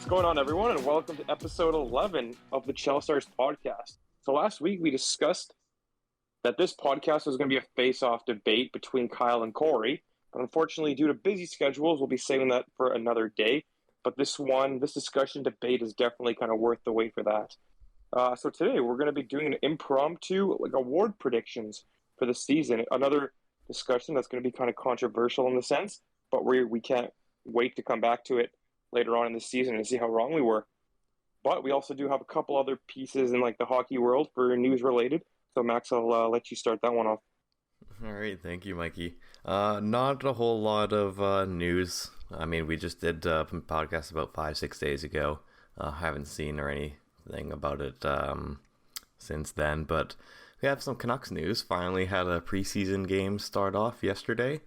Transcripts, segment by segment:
going on, everyone, and welcome to episode 11 of the Chel podcast. So last week we discussed that this podcast was going to be a face-off debate between Kyle and Corey, but unfortunately, due to busy schedules, we'll be saving that for another day. But this discussion debate is definitely kind of worth the wait for that. So today we're going to be doing an impromptu award predictions for the season. Another discussion that's going to be kind of controversial in the sense, but we can't wait to come back to it later on in the season and see how wrong we were. But we also do have a couple other pieces in the hockey world for news related. So Max, I'll let you start that one off. All right, thank you, Mikey. Not a whole lot of news. I mean, we just did a podcast about 5-6 days ago. Haven't seen or anything about it since then, but we have some Canucks news. Finally had a preseason game start off yesterday.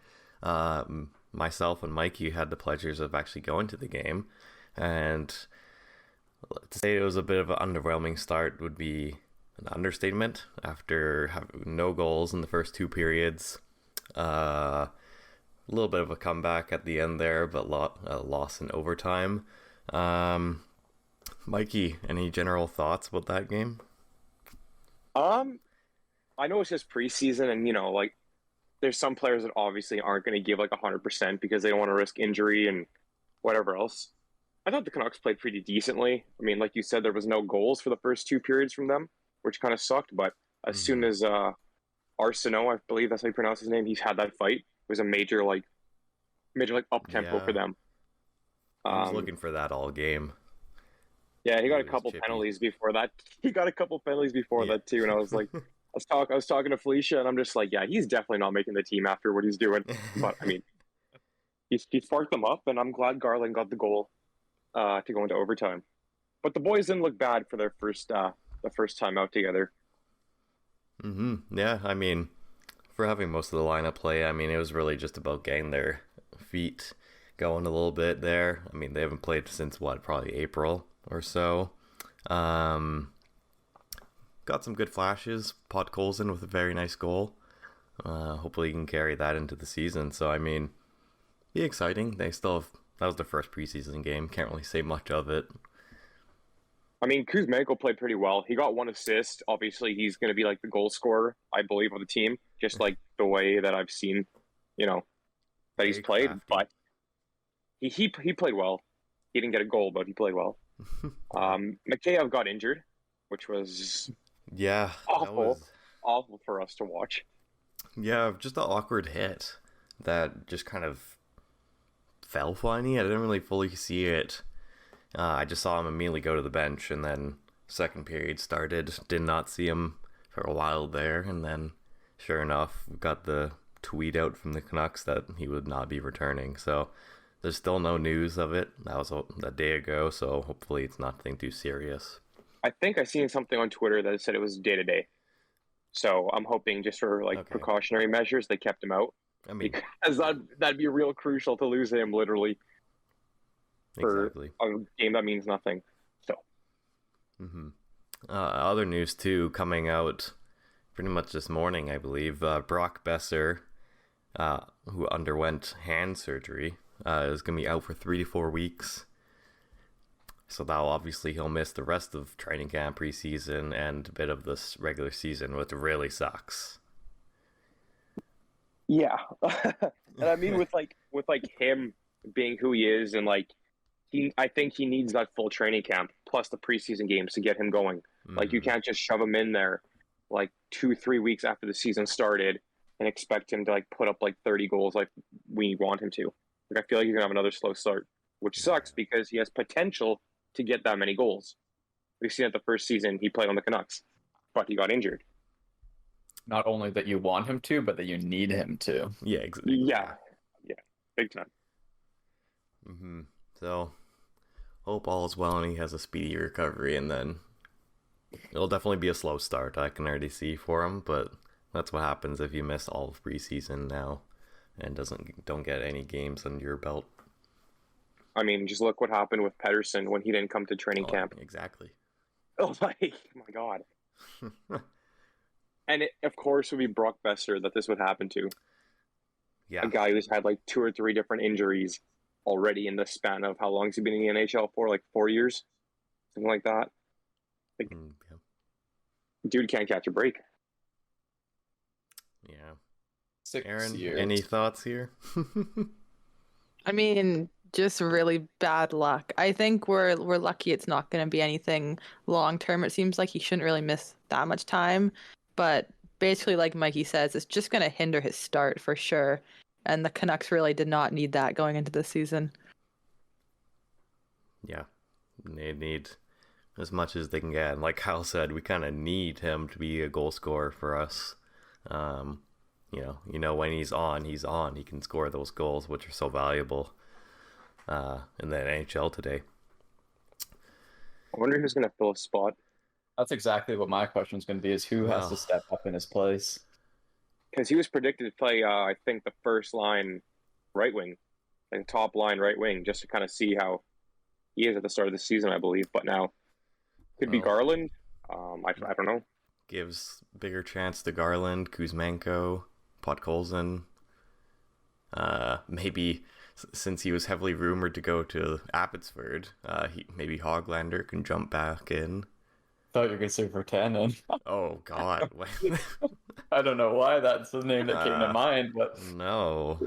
Myself and Mikey had the pleasures of actually going to the game, and to say it was a bit of an underwhelming start would be an understatement. After having no goals in the first two periods, a little bit of a comeback at the end there, but loss in overtime. Mikey, any general thoughts about that game? I know it's just preseason, and there's some players that obviously aren't going to give 100% because they don't want to risk injury and whatever else. I thought the Canucks played pretty decently. I mean, like you said, there was no goals for the first two periods from them, which kind of sucked. But as soon as Arsenault, I believe that's how you pronounce his name, he's had that fight. It was a major up tempo for them. I was looking for that all game. Yeah, he got a couple penalties before that. That too, and I was like, I was talking to Felicia, and I'm just like, yeah, he's definitely not making the team after what he's doing. But I mean, he sparked them up, and I'm glad Garland got the goal to go into overtime. But the boys didn't look bad for their first time out together. Yeah, I mean, for having most of the lineup play, I mean, it was really just about getting their feet going a little bit there. I mean, they haven't played since probably April or so. Got some good flashes. Podkolzin with a very nice goal. Hopefully he can carry that into the season. So, I mean, be exciting. That was the first preseason game. Can't really say much of it. I mean, Kuzmenko played pretty well. He got one assist. Obviously, he's going to be the goal scorer, I believe, of the team. Just the way that I've seen, that he's played. Crafty. But he played well. He didn't get a goal, but he played well. Mikheyev got injured, which was awful for us to watch. Yeah, just an awkward hit that just kind of fell funny. I didn't really fully see it. I just saw him immediately go to the bench, and then second period started. Did not see him for a while there, and then sure enough, we got the tweet out from the Canucks that he would not be returning. So there's still no news of it. That was a day ago, so hopefully it's nothing too serious. I think I seen something on Twitter that said it was day-to-day. So I'm hoping just for precautionary measures, they kept him out. I mean, because that'd be real crucial to lose him literally for a game that means nothing. So, other news too coming out pretty much this morning, I believe. Brock Besser, who underwent hand surgery, is going to be out for 3 to 4 weeks. So he'll miss the rest of training camp, preseason, and a bit of this regular season, which really sucks. Yeah, and I mean with him being who he is, and I think he needs that full training camp plus the preseason games to get him going. You can't just shove him in there 2-3 weeks after the season started and expect him to put up 30 goals like we want him to. I feel like he's gonna have another slow start, which sucks because he has potential to get that many goals. We've seen it the first season he played on the Canucks, but he got injured. Not only that you want him to, but that you need him to. Yeah, exactly. Yeah, big time. So, hope all is well and he has a speedy recovery, and then it'll definitely be a slow start. I can already see for him, but that's what happens if you miss all of preseason now and don't get any games under your belt. I mean, just look what happened with Pedersen when he didn't come to training camp. Exactly. Oh my God. And it, of course, would be Brock Besser that this would happen to. Yeah. A guy who's had 2 or 3 different injuries already in the span of how long has he been in the NHL for? Like 4 years, something like that. Like, Yeah. dude can't catch a break. Yeah. 6 Aaron, years. any thoughts here? I mean, just really bad luck. I think we're lucky it's not going to be anything long term. It seems like he shouldn't really miss that much time, but basically, like Mikey says, it's just going to hinder his start for sure. And the Canucks really did not need that going into the season. Yeah. They need as much as they can get. And like Kyle said, we kind of need him to be a goal scorer for us. When he's on. He can score those goals, which are so valuable in the NHL today. I wonder who's going to fill a spot. That's exactly what my question is going to be: is who has to step up in his place? Because he was predicted to play, I think, the first line right wing, like top line right wing, just to kind of see how he is at the start of the season, I believe. But now, could be Garland. I don't know. Gives bigger chance to Garland, Kuzmenko, Podkolzin. Maybe since he was heavily rumored to go to Abbotsford, maybe Hoglander can jump back in. Thought you were going to say Vertanen. Oh God! I don't know why that's the name that came to mind, but no,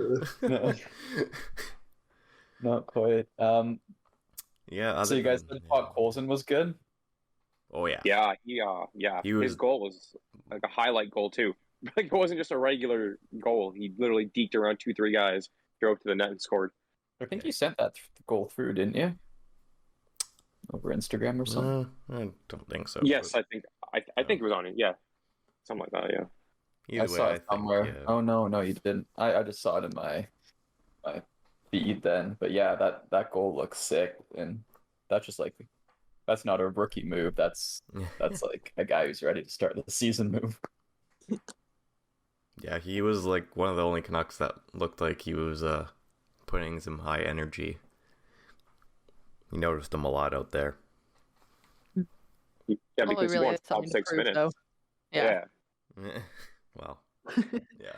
not quite. Yeah. So you guys said Podkolzin was good. Oh yeah. Yeah. His goal was like a highlight goal too. Like, it wasn't just a regular goal. He literally deked around 2-3 guys, drove to the net and scored. I think you sent that goal through, didn't you? Over Instagram or something? I don't think so. Yes, I think it was on it. Yeah, something like that. Yeah. I saw it somewhere. Yeah. Oh no, you didn't. I just saw it in my feed then. But yeah, that goal looks sick, and that's just like, that's not a rookie move. That's like a guy who's ready to start the season move. Yeah, he was like one of the only Canucks that looked like he was putting some high energy. You noticed him a lot out there. Yeah, because he won top 6 minutes. Though. Yeah. Well, yeah.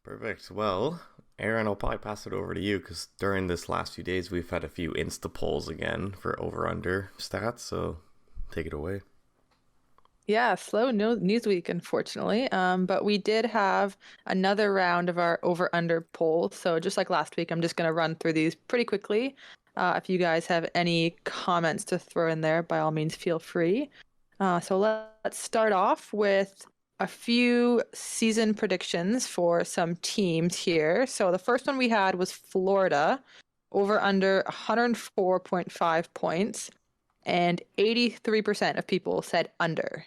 Perfect. Well, Aaron, I'll probably pass it over to you because during this last few days we've had a few Insta polls again for over-under stats, so take it away. Yeah, slow news week, unfortunately. But we did have another round of our over-under poll. So just like last week, I'm just going to run through these pretty quickly. If you guys have any comments to throw in there, by all means, feel free. So let's start off with a few season predictions for some teams here. So the first one we had was Florida, over under 104.5 points, and 83% of people said under.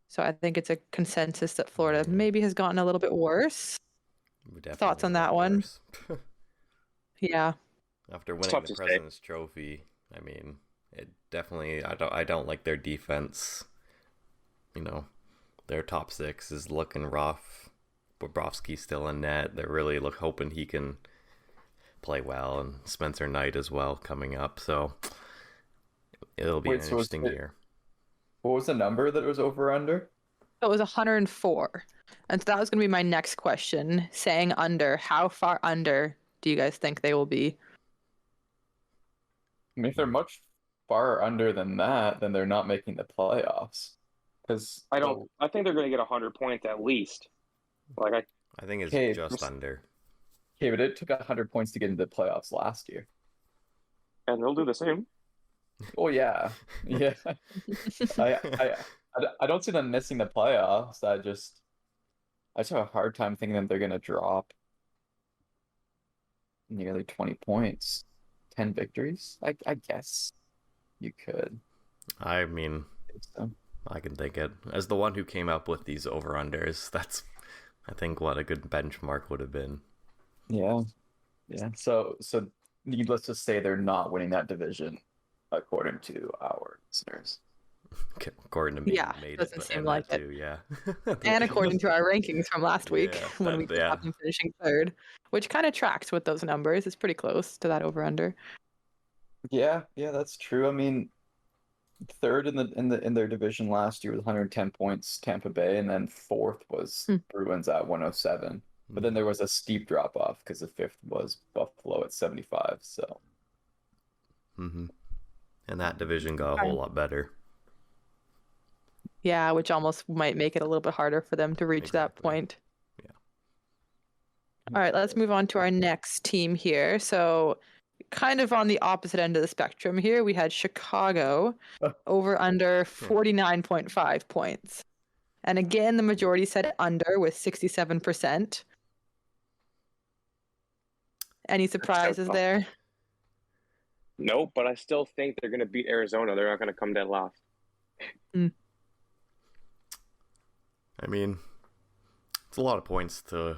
So I think it's a consensus that Florida maybe has gotten a little bit worse. Thoughts on that one? Yeah. After winning the President's Trophy, I mean, it definitely. I don't like their defense. You know, their top 6 is looking rough. Bobrovsky's still in net. They're really hoping he can play well, and Spencer Knight as well coming up. So it'll be an interesting year. What was the number that it was over under? It was 104. And so that was going to be my next question. Saying under, how far under do you guys think they will be? I mean, if they're much far under than that, then they're not making the playoffs. Because I think they're going to get 100 points at least. Like I think it's just under. Okay, but it took 100 points to get into the playoffs last year. And they'll do the same. Oh yeah. I don't see them missing the playoffs. I just have a hard time thinking that they're gonna drop nearly 20 points. 10 victories? I guess you could. I mean, I can think it. As the one who came up with these over-unders, that's, I think, what a good benchmark would have been. Yeah. So needless to say, they're not winning that division, according to our listeners. According to me, it doesn't seem like it. Too, yeah. And according to our rankings from last week, when we have them finishing third, which kind of tracks with those numbers. It's pretty close to that over/under. Yeah, that's true. I mean, third in their division last year with 110 points, Tampa Bay, and then fourth was Bruins at 107. But then there was a steep drop off because the fifth was Buffalo at 75. So. Mm-hmm. And that division got a whole lot better. Yeah, which almost might make it a little bit harder for them to reach that point. Yeah. All right, let's move on to our next team here. So, kind of on the opposite end of the spectrum here, we had Chicago over under 49.5 points. And again, the majority said under with 67%. Any surprises there? Nope, but I still think they're going to beat Arizona. They're not going to come dead last. I mean, it's a lot of points to,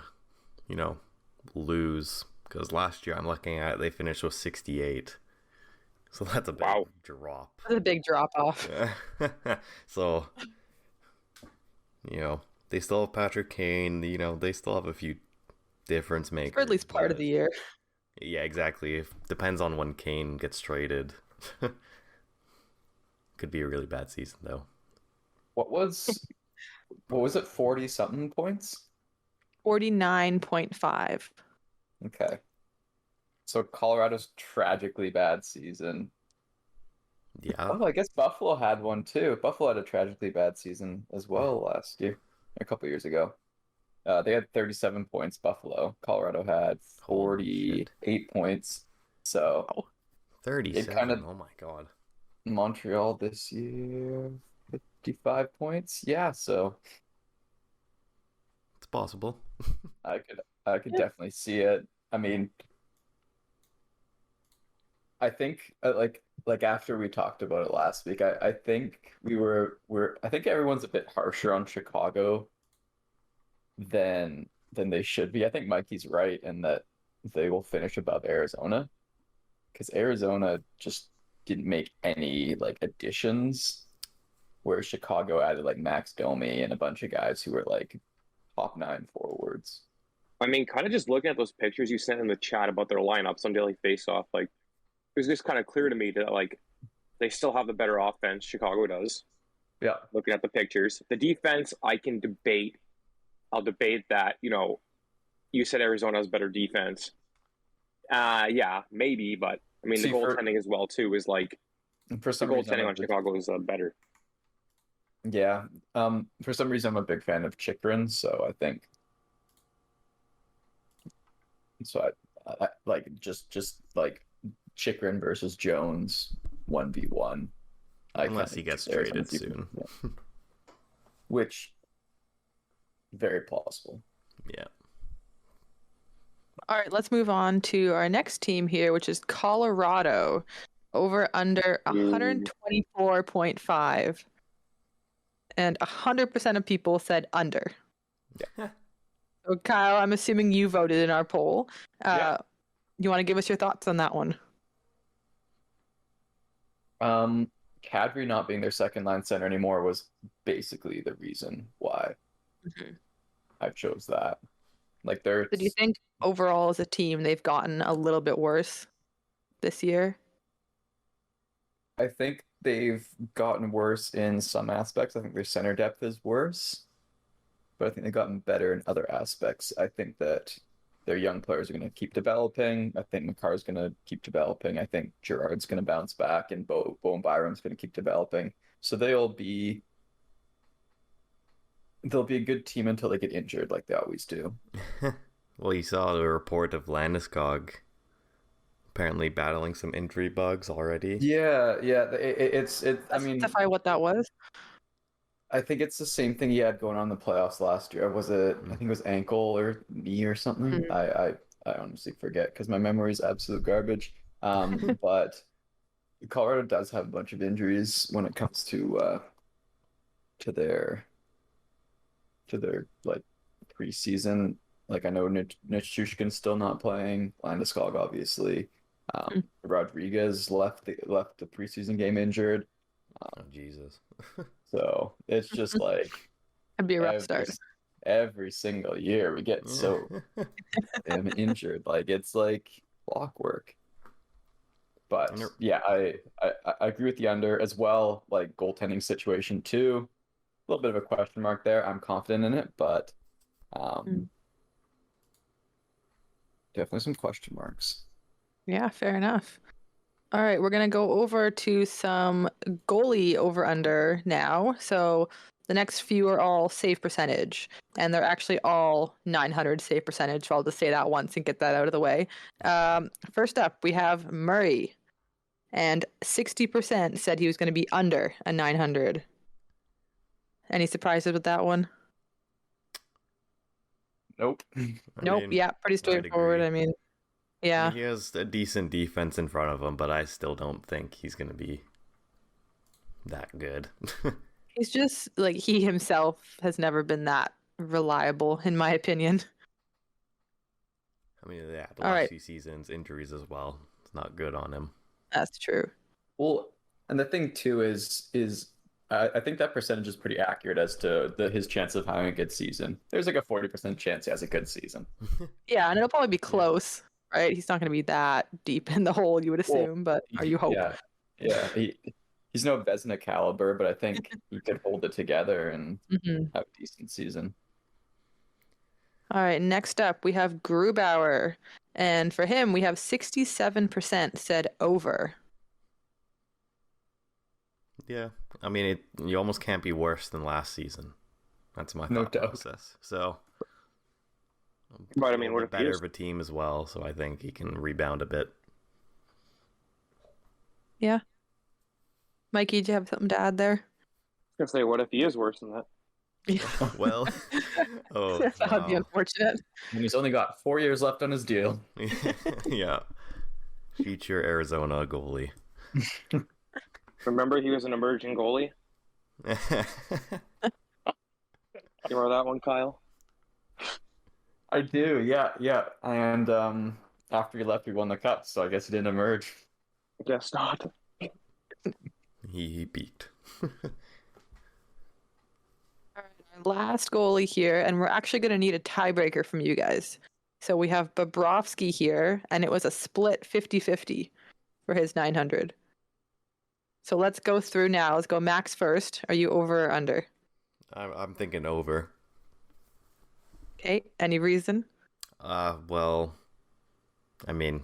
lose. Because last year, I'm looking at, they finished with 68. So that's a big drop. That's a big drop off. So, they still have Patrick Kane. They still have a few difference makers. For at least part of the year. Yeah, exactly. Depends on when Kane gets traded. Could be a really bad season, though. What was it, 40-something points? 49.5. Okay. So Colorado's tragically bad season. Yeah. Oh, I guess Buffalo had one too. Buffalo had a tragically bad season as well last year, a couple years ago. They had 37 points, Buffalo. Colorado had 48 points. So 37. Oh my god. Montreal this year, 55 points. Yeah, so it's possible. I could definitely see it. I mean, I think like after we talked about it last week, I think I think everyone's a bit harsher on Chicago than they should be. I think Mikey's right in that they will finish above Arizona because Arizona just didn't make any like additions, where Chicago added like Max Domi and a bunch of guys who were like top 9 forwards. I mean, kind of just looking at those pictures you sent in the chat about their lineups on Daily Faceoff, like it was just kind of clear to me that like they still have the better offense. Chicago does. Yeah. Looking at the pictures, the defense I can debate. I'll debate that. You said Arizona has better defense. Yeah, maybe, but I mean the goaltending as well too is like for some the goaltending on Chicago is better. Yeah. For some reason I'm a big fan of Chychrun, so I think. So I like just like Chychrun versus Jones 1v1. Unless he gets traded soon. Yeah. Which very plausible. Yeah. All right, let's move on to our next team here, which is Colorado over under 124.5. And 100% of people said under. Yeah. So Kyle, I'm assuming you voted in our poll. Yeah. You want to give us your thoughts on that one? Kadri not being their second line center anymore was basically the reason why I chose that. Like So do you think overall as a team they've gotten a little bit worse this year? I think they've gotten worse in some aspects. I think their center depth is worse, but I think they've gotten better in other aspects. I think that their young players are going to keep developing. I think Makar's going to keep developing. I think Gerard's going to bounce back, and Bo and Byram's going to keep developing. So they'll be a good team until they get injured, like they always do. Well, you saw the report of Landeskog apparently battling some injury bugs already. Yeah. I mean, specify what that was. I think it's the same thing he had going on in the playoffs last year. Was it? I think it was ankle or knee or something. I honestly forget because my memory is absolute garbage. But Colorado does have a bunch of injuries when it comes to their like preseason. Like I know Nichushkin's still not playing. Landeskog obviously. Rodriguez left the preseason game injured. Oh Jesus. So it's just like That'd be a rough start. Every single year we get so damn injured. Like it's like clockwork. But yeah, I agree with the under as well. Like goaltending situation too. A little bit of a question mark there. I'm confident in it, but definitely some question marks. Yeah, fair enough. All right, we're going to go over to some goalie over-under now. So the next few are all save percentage, and they're actually all 900 save percentage. So I'll just say that once and get that out of the way. First up, we have Murray, and 60% said he was going to be under a 900. Any surprises with that one? Nope. Nope. Yeah, pretty straightforward. agree. I mean, yeah. He has a decent defense in front of him, but I still don't think he's going to be that good. He's just like he himself has never been that reliable, in my opinion. I mean, yeah, the All last right. few seasons, injuries as well. It's not good on him. That's true. Well, and the thing too is I think that percentage is pretty accurate as to his chance of having a good season. There's like a 40% chance he has a good season. Yeah, and it'll probably be close, right? He's not going to be that deep in the hole, you would assume, but or you hope. Yeah. He's no Vezina caliber, but I think he could hold it together and have a decent season. All right, next up we have Grubauer, and for him we have 67% said over. Yeah, I mean, you almost can't be worse than last season. That's my No thought doubt. process. So, But I mean, what a if he better is? of a team as well, so I think he can rebound a bit. Yeah. Mikey, do you have something to add there? I was gonna say, what if he is worse than that? Well, oh, that would be wow. unfortunate. And he's only got 4 years left on his deal. Yeah. Future Arizona goalie. Remember, he was an emerging goalie. You remember that one, Kyle? I do, yeah. And after he left, we won the cup, so I guess he didn't emerge. I guess not. He peaked. All right, our last goalie here, and we're actually going to need a tiebreaker from you guys. So we have Bobrovsky here, and it was a split 50-50 for his 900. So let's go through now. Let's go Max first. Are you over or under? I'm thinking over. Okay, any reason? Well, I mean,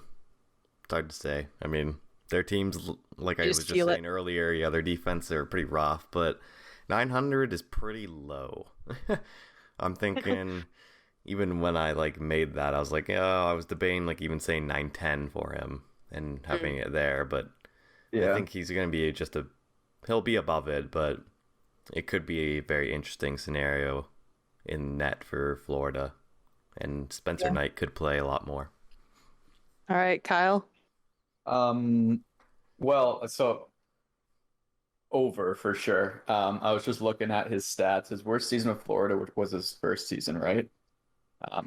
it's hard to say. I mean, their teams, like I was just saying earlier, yeah, their defense are pretty rough, but 900 is pretty low. I'm thinking, even when I made that, I was like, yeah, I was debating even saying 910 for him and having it there, but Yeah. I think he's going to be he'll be above it, but it could be a very interesting scenario in net for Florida, and Spencer Knight could play a lot more. All right, Kyle. Well, so over for sure. I was just looking at his stats. His worst season with Florida was his first season, right?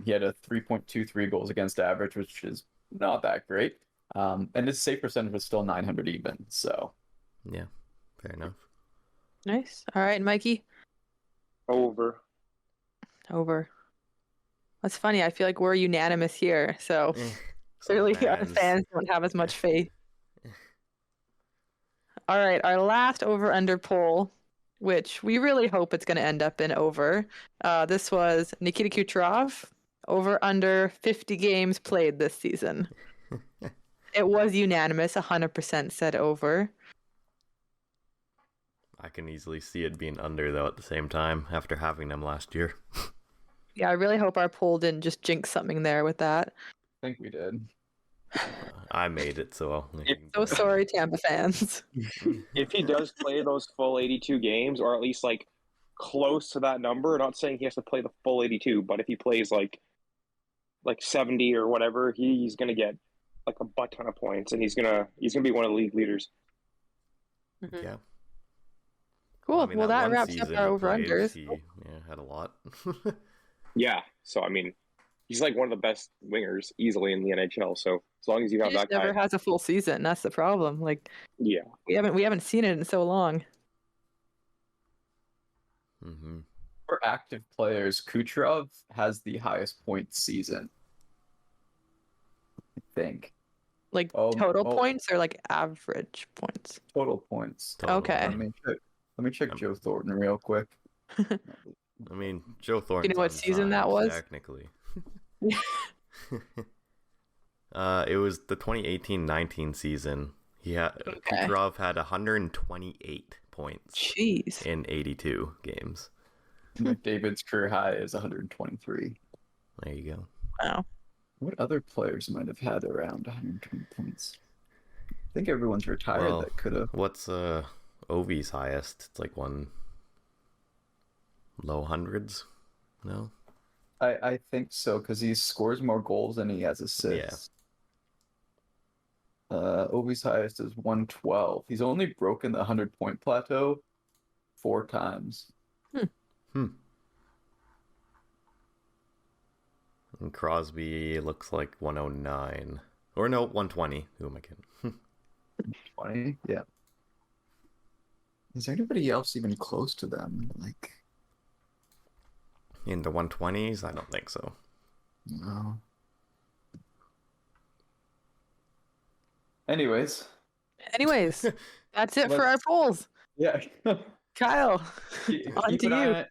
He had a 3.23 goals against average, which is not that great. And his save percentage was still 900 even. So yeah, fair enough. Nice. All right, Mikey. Over. Over. That's funny. I feel like we're unanimous here. So clearly our fans don't have as much faith. All right, our last over-under poll, which we really hope it's going to end up in over. This was Nikita Kucherov, over-under 50 games played this season. It was unanimous, 100% said over. I can easily see it being under, though, at the same time, after having them last year. Yeah, I really hope our poll didn't just jinx something there with that. I think we did. I made it, so... So sorry, Tampa fans. If he does play those full 82 games, or at least close to that number, not saying he has to play the full 82, but if he plays like 70 or whatever, he's gonna get a butt ton of points, and he's gonna be one of the league leaders. Yeah. Cool. I mean, well, that wraps season up our he played, over-unders. He had a lot. Yeah, so I mean, he's one of the best wingers easily in the NHL. So as long as you have He just that guy, never has a full season. That's the problem. yeah, we haven't seen it in so long. Mm-hmm. For active players, Kucherov has the highest point season. I think. Total points or average points? Total points. Okay. Let me check Joe Thornton real quick. I mean, Joe Thornton. Do you know what season that was? Technically. It was the 2018-19 season. Kucherov had 128 points Jeez. in 82 games. McDavid's career high is 123. There you go. Wow. What other players might have had around 120 points? I think everyone's retired that could have. What's Ovi's highest? It's like one low hundreds. No. I think so because he scores more goals than he has assists. Ovi's highest is 112. He's only broken the 100-point plateau 4 times. And Crosby looks like 109. Or no, 120. Who am I kidding? 20? Yeah. Is there anybody else even close to them? Like, in the 120s? I don't think so. no. Anyways, that's it for our polls. yeah. Kyle, on to you.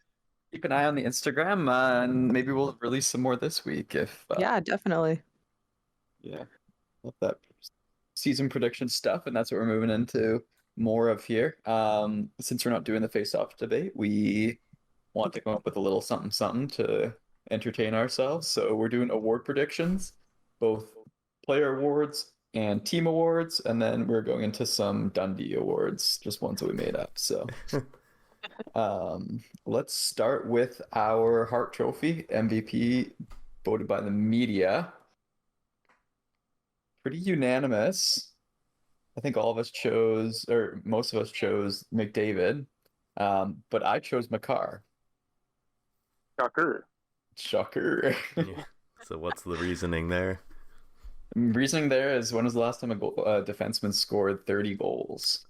Keep an eye on the Instagram, and maybe we'll release some more this week. If Yeah, definitely. yeah, love that season prediction stuff, and that's what we're moving into more of here. Since we're not doing the face-off debate, we want to come up with a little something to entertain ourselves. So we're doing award predictions, both player awards and team awards, and then we're going into some Dundee awards, just ones that we made up. So let's start with our Hart Trophy MVP voted by the media. Pretty unanimous. I think all of us chose, or most of us chose McDavid, but I chose Makar. Shocker. Yeah. So what's the reasoning there? Reasoning there is, when was the last time a defenseman scored 30 goals?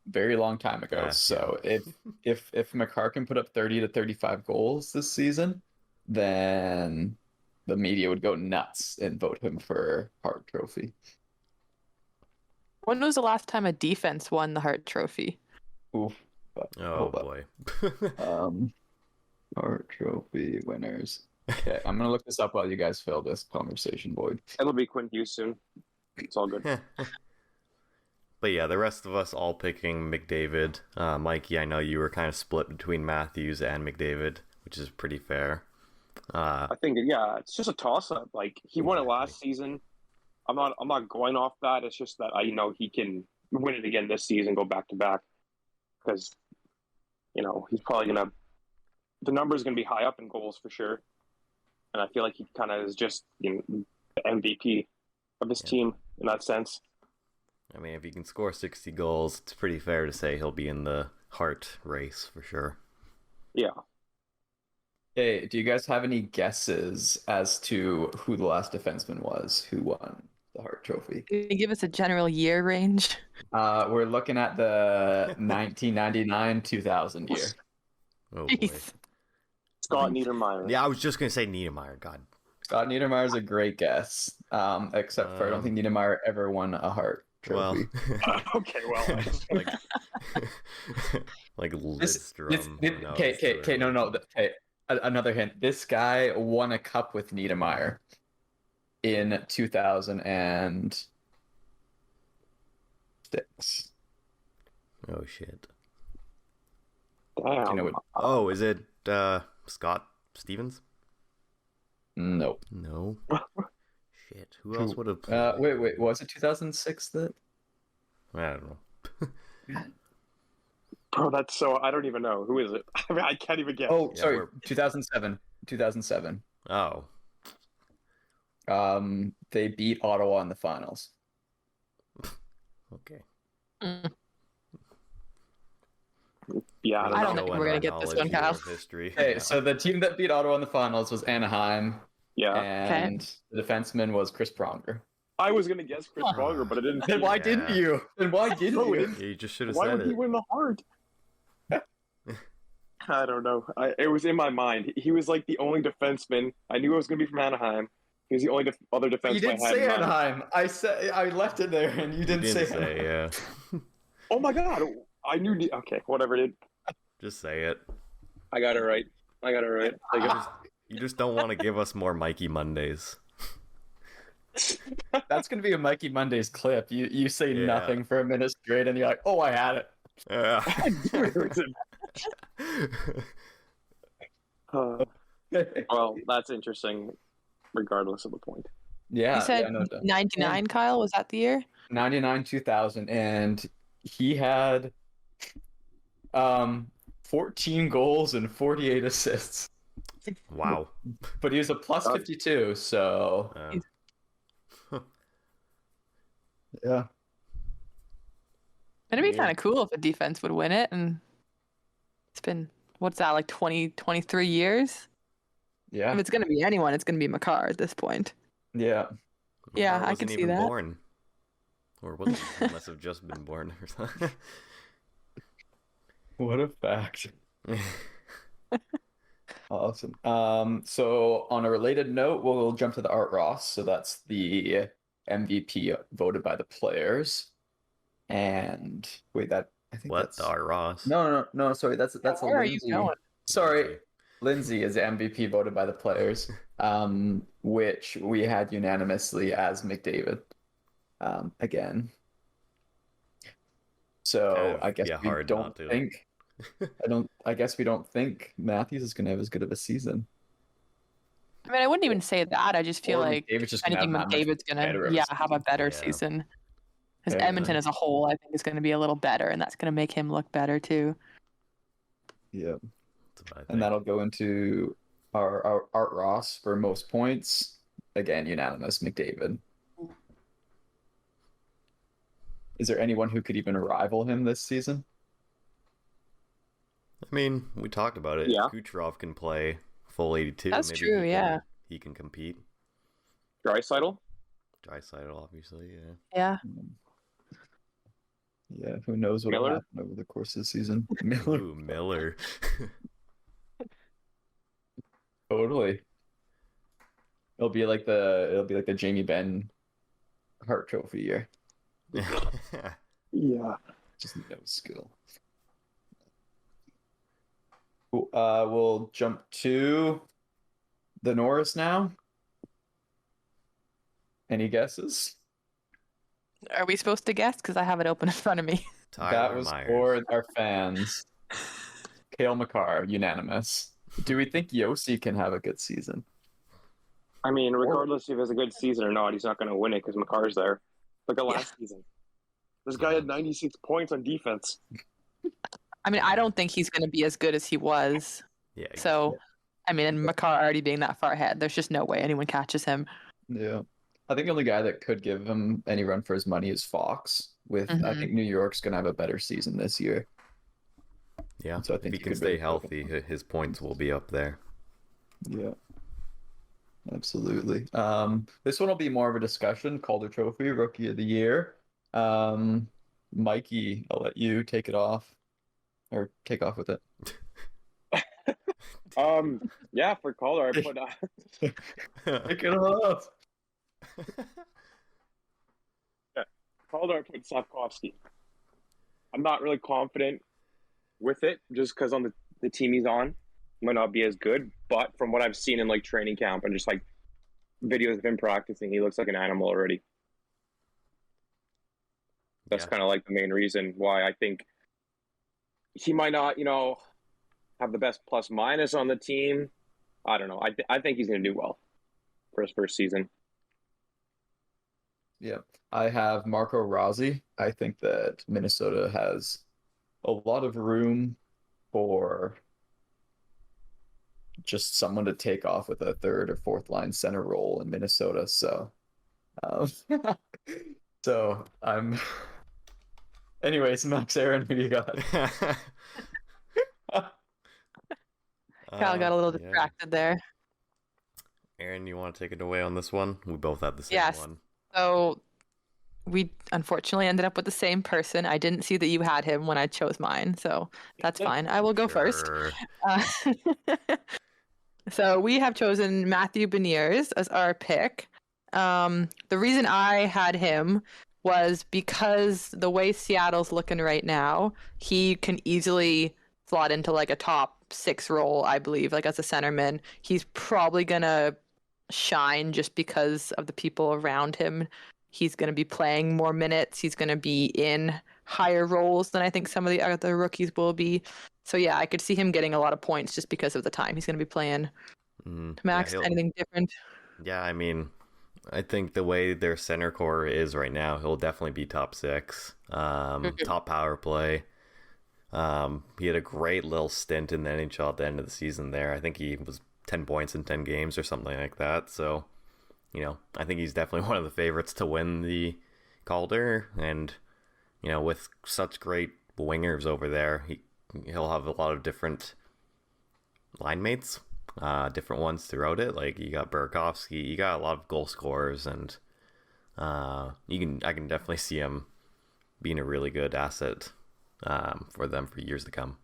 Very long time ago. So if Makar can put up 30 to 35 goals this season, then the media would go nuts and vote him for Hart Trophy. When was the last time a defense won the Hart Trophy? Oof. Oh boy. Hart Trophy winners. Okay, I'm gonna look this up while you guys fill this conversation void. It'll be Quinn Hughes soon. It's all good. But yeah, the rest of us all picking McDavid. Mikey, I know you were kind of split between Matthews and McDavid, which is pretty fair. I think it's just a toss-up. Like, he won it last season. I'm not going off that. It's just that I know he can win it again this season, go back to back, because he's probably the number is gonna be high up in goals for sure. And I feel like he kind of is just the MVP of his team in that sense. I mean, if he can score 60 goals, it's pretty fair to say he'll be in the Hart race for sure. Yeah. Hey, do you guys have any guesses as to who the last defenseman was who won the Hart Trophy? Can you give us a general year range? We're looking at the 1999-2000 year. Oh boy. Jeez. Scott Niedermayer. Yeah, I was just going to say Niedermayer. God. Scott Niedermayer is a great guess, except for I don't think Niedermayer ever won a Hart Trophy. Well, Okay, well. like Lidstrom. Okay, no. Okay, another hint. This guy won a cup with Niedermayer in 2006. Oh shit. Damn. Do you know what? Oh, is it Scott Stevens? Nope. No. Shit. Who else would have played? Wait. Was it 2006 that? I don't know. Bro, that's so... I don't even know. Who is it? I mean, I can't even guess. Oh, Yeah, sorry. 2007. 2007. Oh. They beat Ottawa in the finals. Okay. Yeah, I don't think we're gonna get this one, Kyle. History. Okay, so the team that beat Ottawa in the finals was Anaheim. Yeah. And the defenseman was Chris Pronger. I was going to guess Chris Pronger, but I didn't. Then why didn't you? Then why didn't No, you? You just should have Why said would he it. win the Hart? I don't know. It was in my mind. He was like the only defenseman. I knew it was going to be from Anaheim. He was the only other defenseman. You didn't I had say in mind. Anaheim. I left it there, and you didn't say Anaheim. Yeah. Oh my god! I knew. Okay, whatever, dude. Just say it. I got it right. Like, You just don't want to give us more Mikey Mondays. That's gonna be a Mikey Mondays clip. You say Yeah. nothing for a minute straight, and you're like, "Oh, I had it." Yeah. Well, that's interesting, regardless of the point. Yeah. You said no, 99, Kyle? Was that the year? 99, 2000, and he had 14 goals and 48 assists. Wow. But he was a plus 52, so yeah. It'd be kind of cool if a defense would win it. And it's been, what's that, like 20, 23 years? Yeah. If it's going to be anyone, it's going to be Makar at this point. Yeah. Yeah, Makar I wasn't can see even that. Born. Or wasn't he? He must have just been born or something. What a fact. Awesome. So on a related note, we'll jump to the Art Ross. So that's the MVP voted by the players. And wait, I think What? that's The Art Ross? no. Sorry, that's a Where are you Lindsay. going? Sorry, Lindsay is MVP voted by the players. Which we had unanimously as McDavid. Again. So Kind of I guess be we hard don't not to. think. I guess we don't think Matthews is going to have as good of a season. I mean, I wouldn't even say that. I just feel Or like McDavid's just I gonna think have that much McDavid's going better of to, a have a better Yeah. season. Because Yeah. Edmonton as a whole, I think, is going to be a little better, and that's going to make him look better too. Yeah, That's what I and think. that'll go into our Art Ross for most points. Again, unanimous McDavid. Is there anyone who could even rival him this season? I mean, we talked about it. Yeah. If Kucherov can play full 82. That's maybe true, yeah. He can compete. Draisaitl? Draisaitl, obviously, yeah. Yeah. Yeah, who knows what will Miller? happen over the course of the season? Miller, Ooh, Miller. totally. It'll be like the Jamie Benn Hart Trophy year. Yeah. Just no skill. Cool. We'll jump to the Norris now. Any guesses? Are we supposed to guess? Because I have it open in front of me. Tyler That was Myers. for our fans. Cale Makar, unanimous. Do we think Yossi can have a good season? I mean, regardless if he has a good season or not, he's not going to win it because Makar's there. Look at last season. This guy had 96 points on defense. I mean, I don't think he's going to be as good as he was. Yeah. So, I mean, and Makar already being that far ahead, there's just no way anyone catches him. Yeah. I think the only guy that could give him any run for his money is Fox. I think New York's going to have a better season this year. Yeah. So I think if he he can could stay really healthy, his points will be up there. Yeah. Absolutely. This one will be more of a discussion. Calder Trophy, Rookie of the Year. Mikey, I'll let you take it off. Or take off with it. Yeah, for Calder, I put Take it off. Calder, I put Slavkovsky. I'm not really confident with it, just because on the team he's on might not be as good. But from what I've seen in like training camp and just like videos of him practicing, he looks like an animal already. That's kind of like the main reason why I think he might not, have the best plus minus on the team. I don't know. I think he's going to do well for his first season. Yeah. I have Marco Rossi. I think that Minnesota has a lot of room for just someone to take off with a third or fourth line center role in Minnesota. So, so I'm. Anyways, Max Aaron, who do you got? Kyle got a little distracted there. Aaron, you want to take it away on this one? We both had the same Yes. one. So we unfortunately ended up with the same person. I didn't see that you had him when I chose mine, so that's fine. I will go first. Sure. So we have chosen Matthew Veneers as our pick. The reason I had him was because the way Seattle's looking right now, he can easily slot into like a top 6 role, I believe, like as a centerman. He's probably gonna shine just because of the people around him. He's gonna be playing more minutes. He's gonna be in higher roles than I think some of the other rookies will be. So yeah, I could see him getting a lot of points just because of the time he's gonna be playing. Max, anything different? Yeah, I mean, I think the way their center core is right now, he'll definitely be top 6. Top power play. He had a great little stint in the NHL at the end of the season there. I think he was 10 points in 10 games or something like that. So, I think he's definitely one of the favorites to win the Calder. And, with such great wingers over there, he'll have a lot of different line mates. Different ones throughout it. Like you got Burakovsky, you got a lot of goal scorers, and I can definitely see him being a really good asset for them for years to come.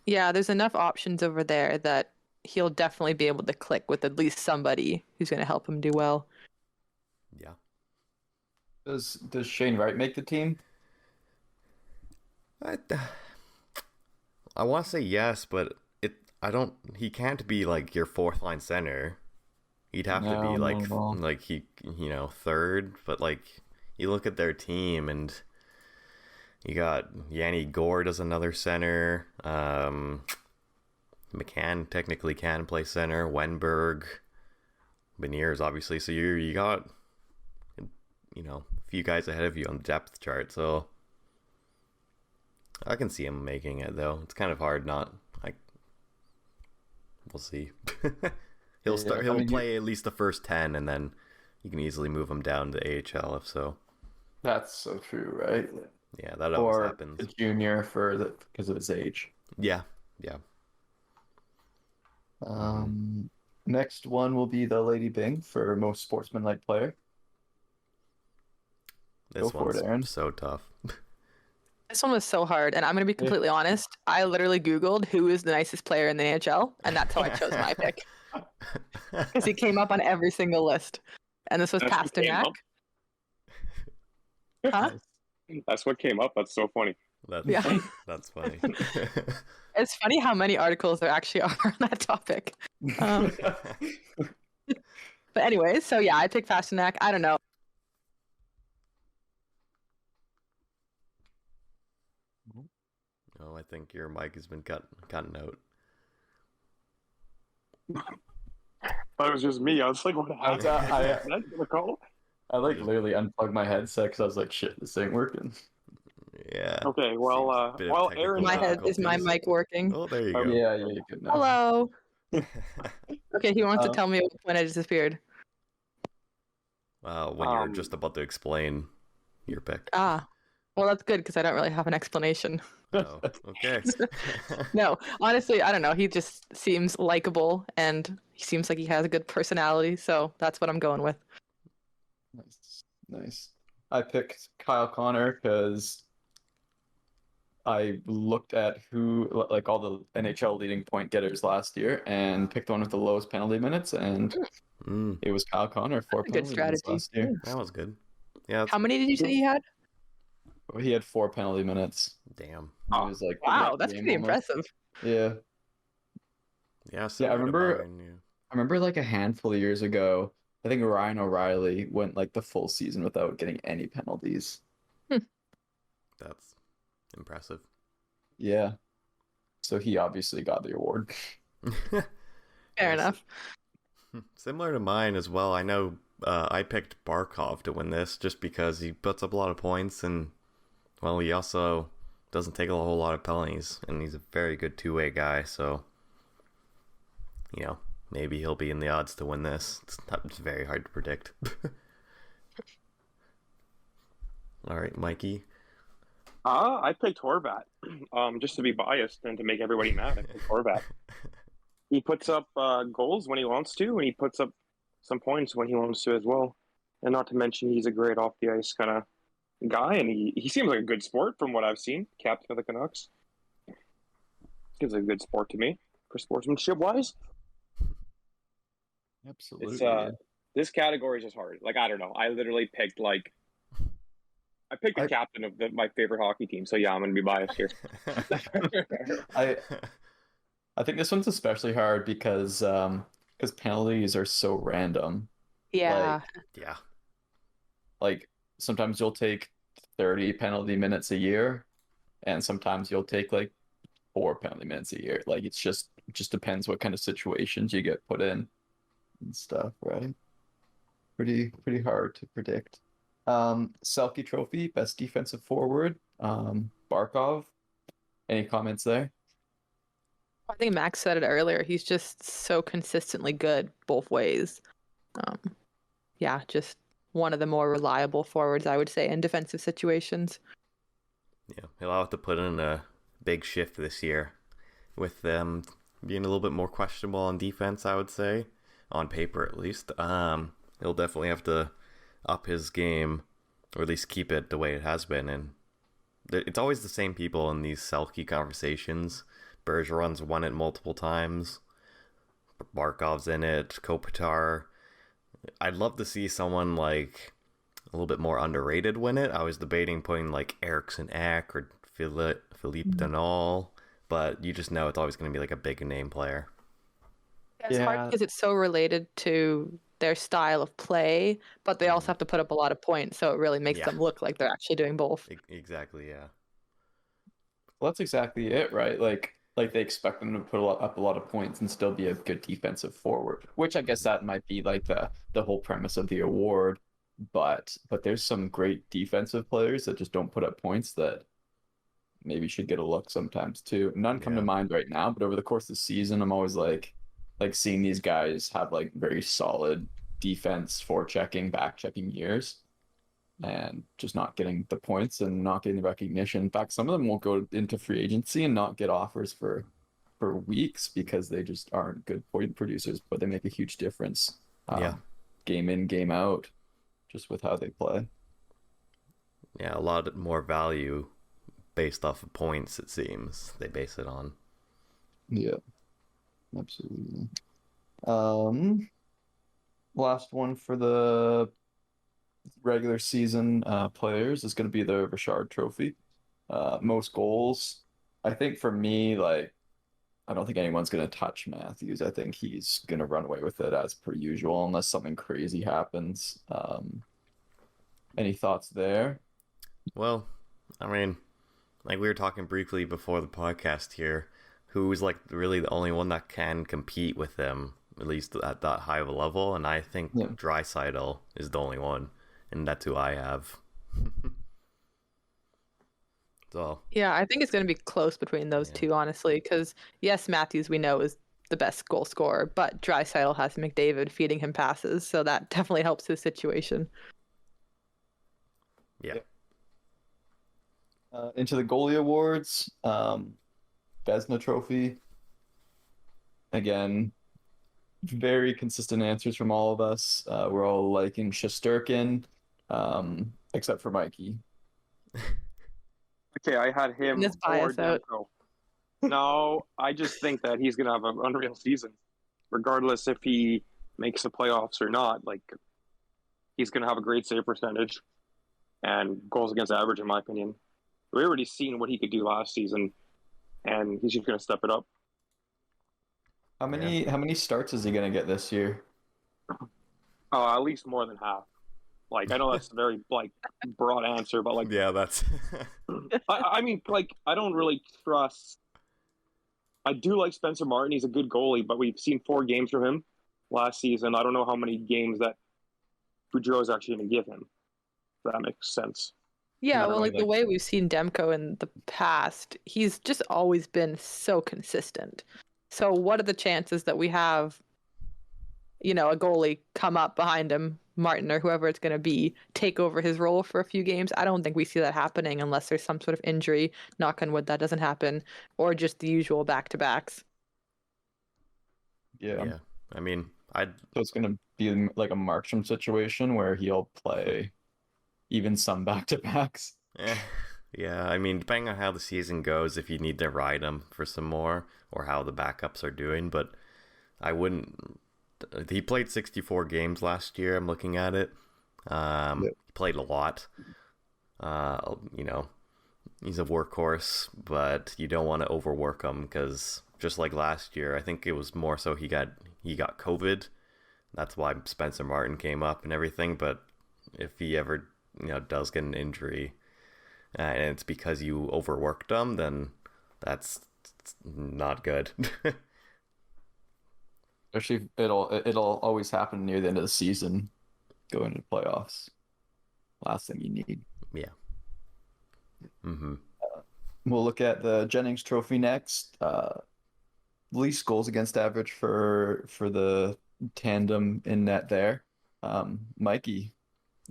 Yeah, there's enough options over there that he'll definitely be able to click with at least somebody who's going to help him do well. Yeah. Does Shane Wright make the team? I want to say yes, but he can't be like your 4th line center. He'd have to be like he third, but like you look at their team and you got Yanni Gord as another center. McCann technically can play center. Wenberg, Veneers obviously. So you got a few guys ahead of you on the depth chart. So I can see him making it though. It's kind of hard not. We'll see. He'll play at least the first 10, and then you can easily move him down to AHL if so. That's so true, right? Yeah, that always happens. Or a junior because of his age. Yeah. Next one will be the Lady Byng for most sportsmanlike player. This one's so tough. This one was so hard, and I'm going to be completely honest. I literally Googled who is the nicest player in the NHL, and that's how I chose my pick. Because he came up on every single list. And this was Pasternak. Huh? That's what came up. That's so funny. That's funny. It's funny how many articles there actually are on that topic. But anyways, so yeah, I picked Pasternak. I don't know. Oh, I think your mic has been cutting out. That was just me. I was like, what happened? I literally unplugged my headset because I was like, shit, this ain't working. Yeah. Okay, well, Aaron... Is my mic working? Oh, there you go. Yeah, you're good now. Hello. Okay, he wants to tell me when I disappeared. When you're just about to explain your pick. Well, that's good because I don't really have an explanation. Oh, okay. No, honestly, I don't know. He just seems likable and he seems like he has a good personality. So that's what I'm going with. Nice. I picked Kyle Connor because I looked at all the NHL leading point getters last year and picked one with the lowest penalty minutes, and it was Kyle Connor. 4 penalty minutes last year. That was good. Yeah. How many did you say he had? He had 4 penalty minutes. Damn. It was like wow, that's pretty impressive. Yeah. Yeah. I remember like a handful of years ago, I think Ryan O'Reilly went like the full season without getting any penalties. That's impressive. Yeah. So he obviously got the award. Fair enough. Similar to mine as well. I know I picked Barkov to win this just because he puts up a lot of points and, well, he also doesn't take a whole lot of penalties, and he's a very good two-way guy, so, maybe he'll be in the odds to win this. It's very hard to predict. All right, Mikey. I picked Horvat, just to be biased and to make everybody mad. I picked Horvat. He puts up goals when he wants to, and he puts up some points when he wants to as well. And not to mention, he's a great off-the-ice kind of guy, and he seems like a good sport from what I've seen, captain of the Canucks. Seems like a good sport to me, for sportsmanship-wise. Absolutely. This category is just hard. Like, I don't know. I literally picked, like, I picked the captain of my favorite hockey team, so yeah, I'm going to be biased here. I think this one's especially hard because penalties are so random. Yeah. Like sometimes you'll take 30 penalty minutes a year, and sometimes you'll take like 4 penalty minutes a year. Like it just depends what kind of situations you get put in and stuff, right? Pretty hard to predict. Selke Trophy, best defensive forward. Barkov. Any comments there? I think Max said it earlier. He's just so consistently good both ways. Yeah, just one of the more reliable forwards, I would say, in defensive situations. Yeah, he'll have to put in a big shift this year with them being a little bit more questionable on defense, I would say, on paper at least. He'll definitely have to up his game, or at least keep it the way it has been. And it's always the same people in these Selke conversations. Bergeron's won it multiple times. Barkov's in it. Kopitar. I'd love to see someone like a little bit more underrated win it. I was debating putting like Eriksson Ek or Philippe Danol, but you just know it's always going to be like a big name player. Yeah, it's hard because it's so related to their style of play, but they also have to put up a lot of points, so it really makes them look like they're actually doing both. Exactly, yeah. Well, that's exactly it, right? Like they expect them to put up a lot of points and still be a good defensive forward, which I guess that might be like the whole premise of the award. But there's some great defensive players that just don't put up points that maybe should get a look sometimes too. None come to mind right now, but over the course of the season, I'm always like seeing these guys have like very solid defense, forechecking, back-checking years, and just not getting the points and not getting the recognition. In fact, some of them won't go into free agency and not get offers for weeks because they just aren't good point producers, but they make a huge difference. Game in, game out, just with how they play. Yeah, a lot more value based off of points, it seems. They base it on. Yeah, absolutely. Last one for the regular season players is going to be the Richard Trophy. Most goals. I think for me, like, I don't think anyone's going to touch Matthews. I think he's going to run away with it as per usual unless something crazy happens. Any thoughts there? Well, I mean, like we were talking briefly before the podcast here, who's like really the only one that can compete with them, at least at that high of a level, and I think Draisaitl is the only one, and that's who I have. So yeah, I think it's going to be close between those two, honestly, because yes, Matthews we know is the best goal scorer, but Draisaitl has McDavid feeding him passes, so that definitely helps his situation. Yeah. Into the Goalie Awards, Vezina Trophy. Again, very consistent answers from all of us. We're all liking Shesterkin, except for Mikey. Okay, I had him or Demko. No, I just think that he's going to have an unreal season, regardless if he makes the playoffs or not. Like, he's going to have a great save percentage and goals against average, in my opinion. We already seen what he could do last season, and he's just going to step it up. How many starts is he going to get this year? At least more than half. Like, I know that's a very like broad answer, but like, yeah, that's. I mean, like, I don't really trust. I do like Spencer Martin. He's a good goalie, but we've seen 4 games from him last season. I don't know how many games that Boudreau is actually going to give him. If that makes sense. Yeah, well, like the way we've seen Demko in the past, he's just always been so consistent. So what are the chances that we have, a goalie come up behind him, Martin or whoever it's going to be, take over his role for a few games? I don't think we see that happening unless there's some sort of injury. Knock on wood, that doesn't happen, or just the usual back-to-backs. Yeah. I mean, So it's going to be like a Markstrom situation where he'll play even some back-to-backs. Yeah, I mean, depending on how the season goes, if you need to ride him for some more, or how the backups are doing, but I wouldn't. He played 64 games last year. I'm looking at it. He played a lot. You know, he's a workhorse, but you don't want to overwork him because just like last year, I think it was more so he got COVID. That's why Spencer Martin came up and everything. But if he ever does get an injury, and it's because you overworked him, then that's not good. Especially it'll always happen near the end of the season, going into playoffs. Last thing you need. Yeah. Mm-hmm. We'll look at the Jennings Trophy next. Least goals against average for the tandem in net there. Mikey,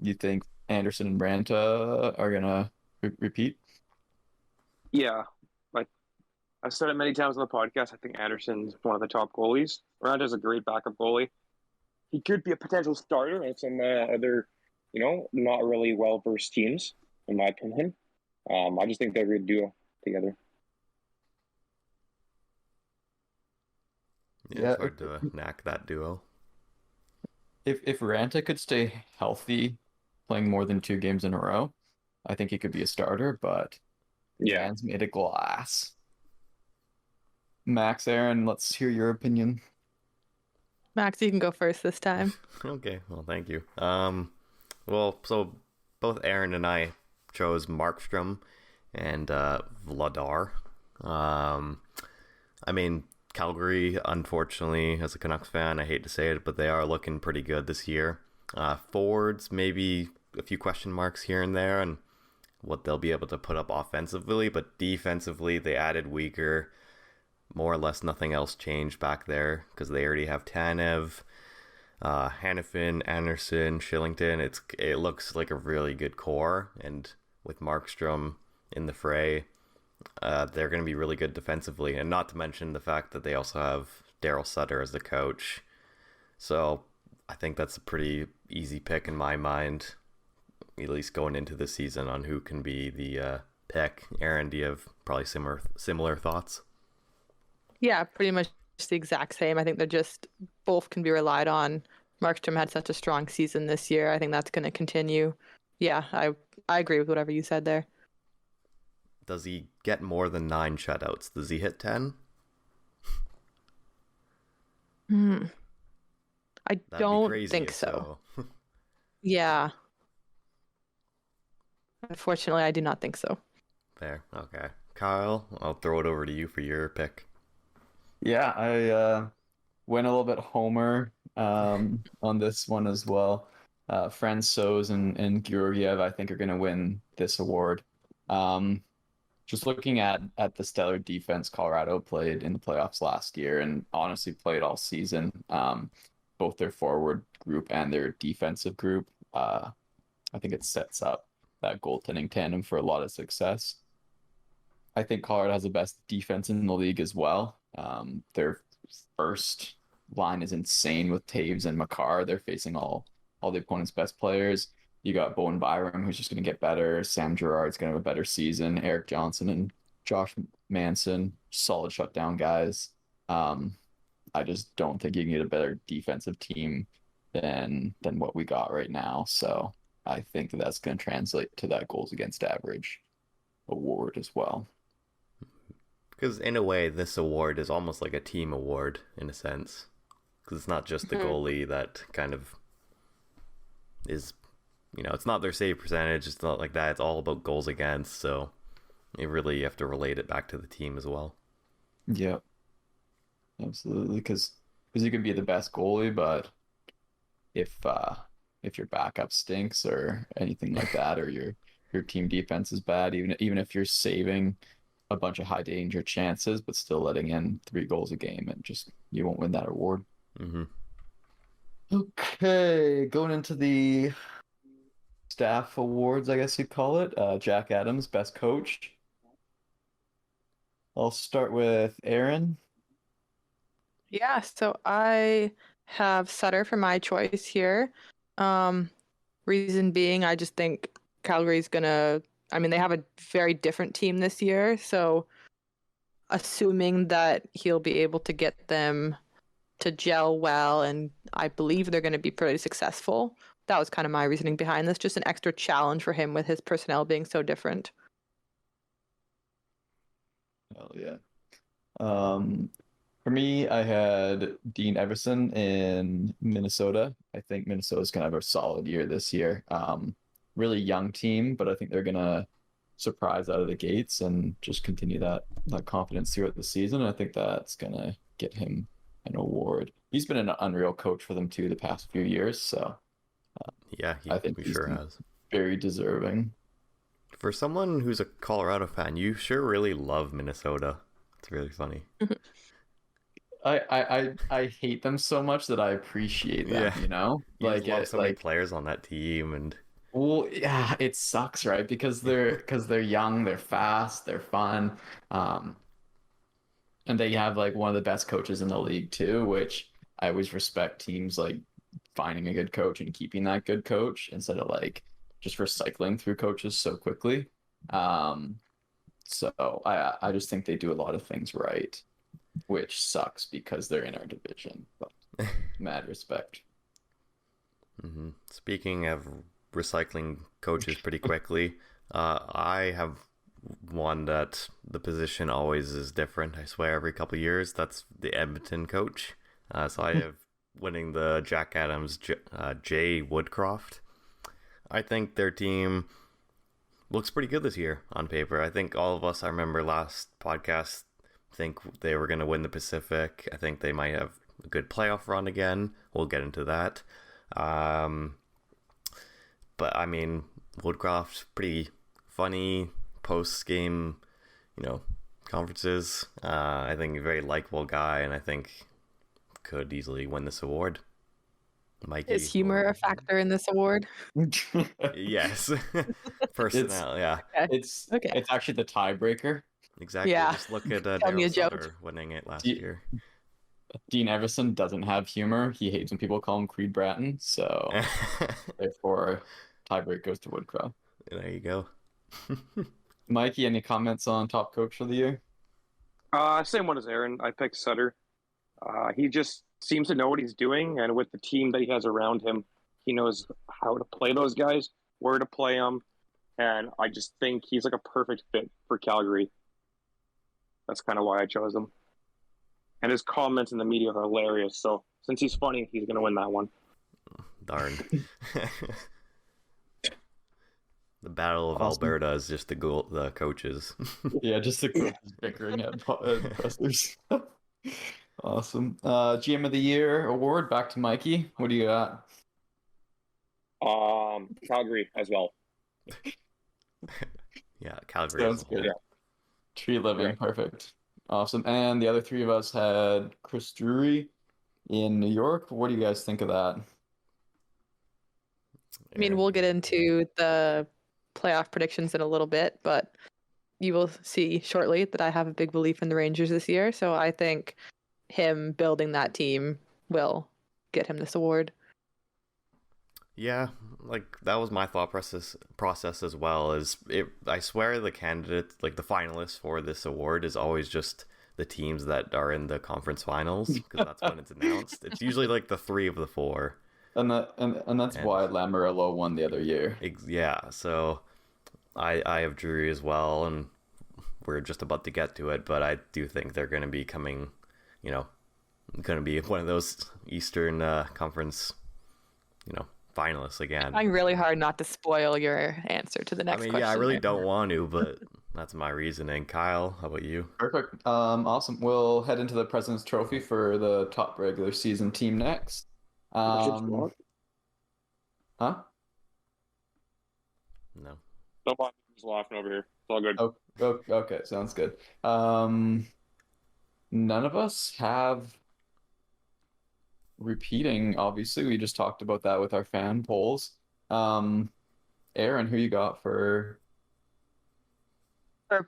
you think Anderson and Ranta are gonna repeat? Yeah, like I've said it many times on the podcast. I think Anderson's one of the top goalies. Ranta's a great backup goalie. He could be a potential starter in some other, not really well-versed teams, in my opinion. I just think they're a good duo together. Yeah, it's hard to knack that duo. If Ranta could stay healthy, playing more than 2 games in a row, I think he could be a starter, but man's made of glass. Max, Aaron, let's hear your opinion. Max, you can go first this time. Okay, well, thank you. Well, so both Aaron and I chose Markstrom and Vladar. I mean, Calgary, unfortunately, as a Canucks fan, I hate to say it, but they are looking pretty good this year. Forwards, maybe a few question marks here and there on what they'll be able to put up offensively, but defensively, they added Weaker. More or less nothing else changed back there because they already have Tanev, Hannafin, Anderson, Shillington. It looks like a really good core, and with Markstrom in the fray, they're going to be really good defensively, and not to mention the fact that they also have Daryl Sutter as the coach. So I think that's a pretty easy pick in my mind, at least going into the season, on who can be the pick. Aaron, do you have probably similar thoughts? Yeah, pretty much the exact same. I think they're just both can be relied on. Markstrom had such a strong season this year. I think that's going to continue. Yeah, I agree with whatever you said there. Does he get more than 9 shutouts? Does he hit 10? I don't think so. Yeah. Unfortunately, I do not think so. Fair. Okay. Kyle, I'll throw it over to you for your pick. Yeah, I went a little bit homer on this one as well. Francouz and Georgiev, I think, are going to win this award. Just looking at the stellar defense Colorado played in the playoffs last year, and honestly played all season, both their forward group and their defensive group, I think it sets up that goaltending tandem for a lot of success. I think Colorado has the best defense in the league as well. Their first line is insane with Taves and Makar. They're facing all the opponent's best players. You got Bowen Byram, who's just going to get better. Sam Girard's going to have a better season. Eric Johnson and Josh Manson, solid shutdown guys. I just don't think you can get a better defensive team than what we got right now. So I think that's going to translate to that goals against average award as well. Because in a way, this award is almost like a team award in a sense. Because it's not just the goalie that kind of is, it's not their save percentage. It's not like that. It's all about goals against. So you really have to relate it back to the team as well. Yeah, absolutely. Because you can be the best goalie, but if your backup stinks or anything like that, or your team defense is bad, even if you're saving a bunch of high danger chances, but still letting in 3 goals a game, and just you won't win that award. Mm-hmm. Okay, going into the staff awards, I guess you'd call it. Jack Adams, best coach. I'll start with Aaron. Yeah, so I have Sutter for my choice here. Reason being, I just think Calgary's gonna. They have a very different team this year, so assuming that he'll be able to get them to gel well, and I believe they're going to be pretty successful, that was kind of my reasoning behind this. Just an extra challenge for him with his personnel being so different. Hell yeah. For me, I had Dean Everson in Minnesota. I think Minnesota's gonna have a solid year this year. Really young team, but I think they're gonna surprise out of the gates and just continue that confidence throughout the season. And I think that's gonna get him an award. He's been an unreal coach for them too the past few years, so Yeah, I think he he's sure has. very deserving. For someone who's a Colorado fan, you sure really love Minnesota. It's really funny. I hate them so much that I appreciate them, Yeah. you know? You just love it, so many players on that team, and well, yeah, it sucks, right? Because they're young, they're fast, they're fun. And they have like one of the best coaches in the league too, which I always respect teams like finding a good coach and keeping that good coach instead of like just recycling through coaches so quickly. So I just think they do a lot of things right, which sucks because they're in our division. But mad respect. mm-hmm. Speaking of recycling coaches pretty quickly, I have one that the position always is different. I swear, every couple of years. That's the Edmonton coach. So I have winning the Jack Adams, Jay Woodcroft. I think their team looks pretty good this year on paper. I think all of us, I remember last podcast, think they were going to win the Pacific. I think they might have a good playoff run again. We'll get into that. But I mean, Woodcroft, pretty funny post-game, conferences. I think a very likable guy, and I think could easily win this award. Mikey, Is humor a factor in this award? Yes. Personnel, yeah. Okay. It's Okay. actually the tiebreaker. Exactly. Yeah. Just look at Tell me a Daryl joke. Sutter winning it last Do- year. Dean Everson doesn't have humor. He hates when people call him Creed Bratton, so therefore tiebreak goes to Woodcroft. There you go. Mikey, any comments on top coach of the year? Same one as Aaron. I picked Sutter. He just seems to know what he's doing, and with the team that he has around him, he knows how to play those guys, where to play them, and I just think he's like a perfect fit for Calgary. That's kind of why I chose him. And his comments in the media are hilarious, so since he's funny, he's going to win that one. Darn. The Battle of Awesome. Alberta is just the coaches. Yeah, just the coaches bickering at pressers. Awesome. GM of the Year award, back to Mikey. What do you got? Calgary as well. Yeah, Calgary. Sounds as a whole. good. Tree living, Yeah. perfect. Awesome. And the other three of us had Chris Drury in New York. What do you guys think of that? I mean, we'll get into the playoff predictions in a little bit, but you will see shortly that I have a big belief in the Rangers this year. So I think him building that team will get him this award. Yeah, like that was my thought process as well. I swear the candidates, like the finalists for this award, is always just the teams that are in the conference finals, because that's when it's announced. It's usually like the three of the four. And that's why Lamoriello won the other year. Yeah, so I have Drury as well, and we're just about to get to it, but I do think they're going to be coming, going to be one of those Eastern Conference, finalists again. Trying really hard not to spoil your answer to the next question. I really there. don't want to, but that's my reasoning. Kyle, how about you? Perfect. Awesome. We'll head into the President's Trophy for the top regular season team next. Huh? No. Nobody's laughing over here. It's all good. Oh, okay, sounds good. None of us have repeating, obviously. We just talked about that with our fan polls. Aaron, who you got for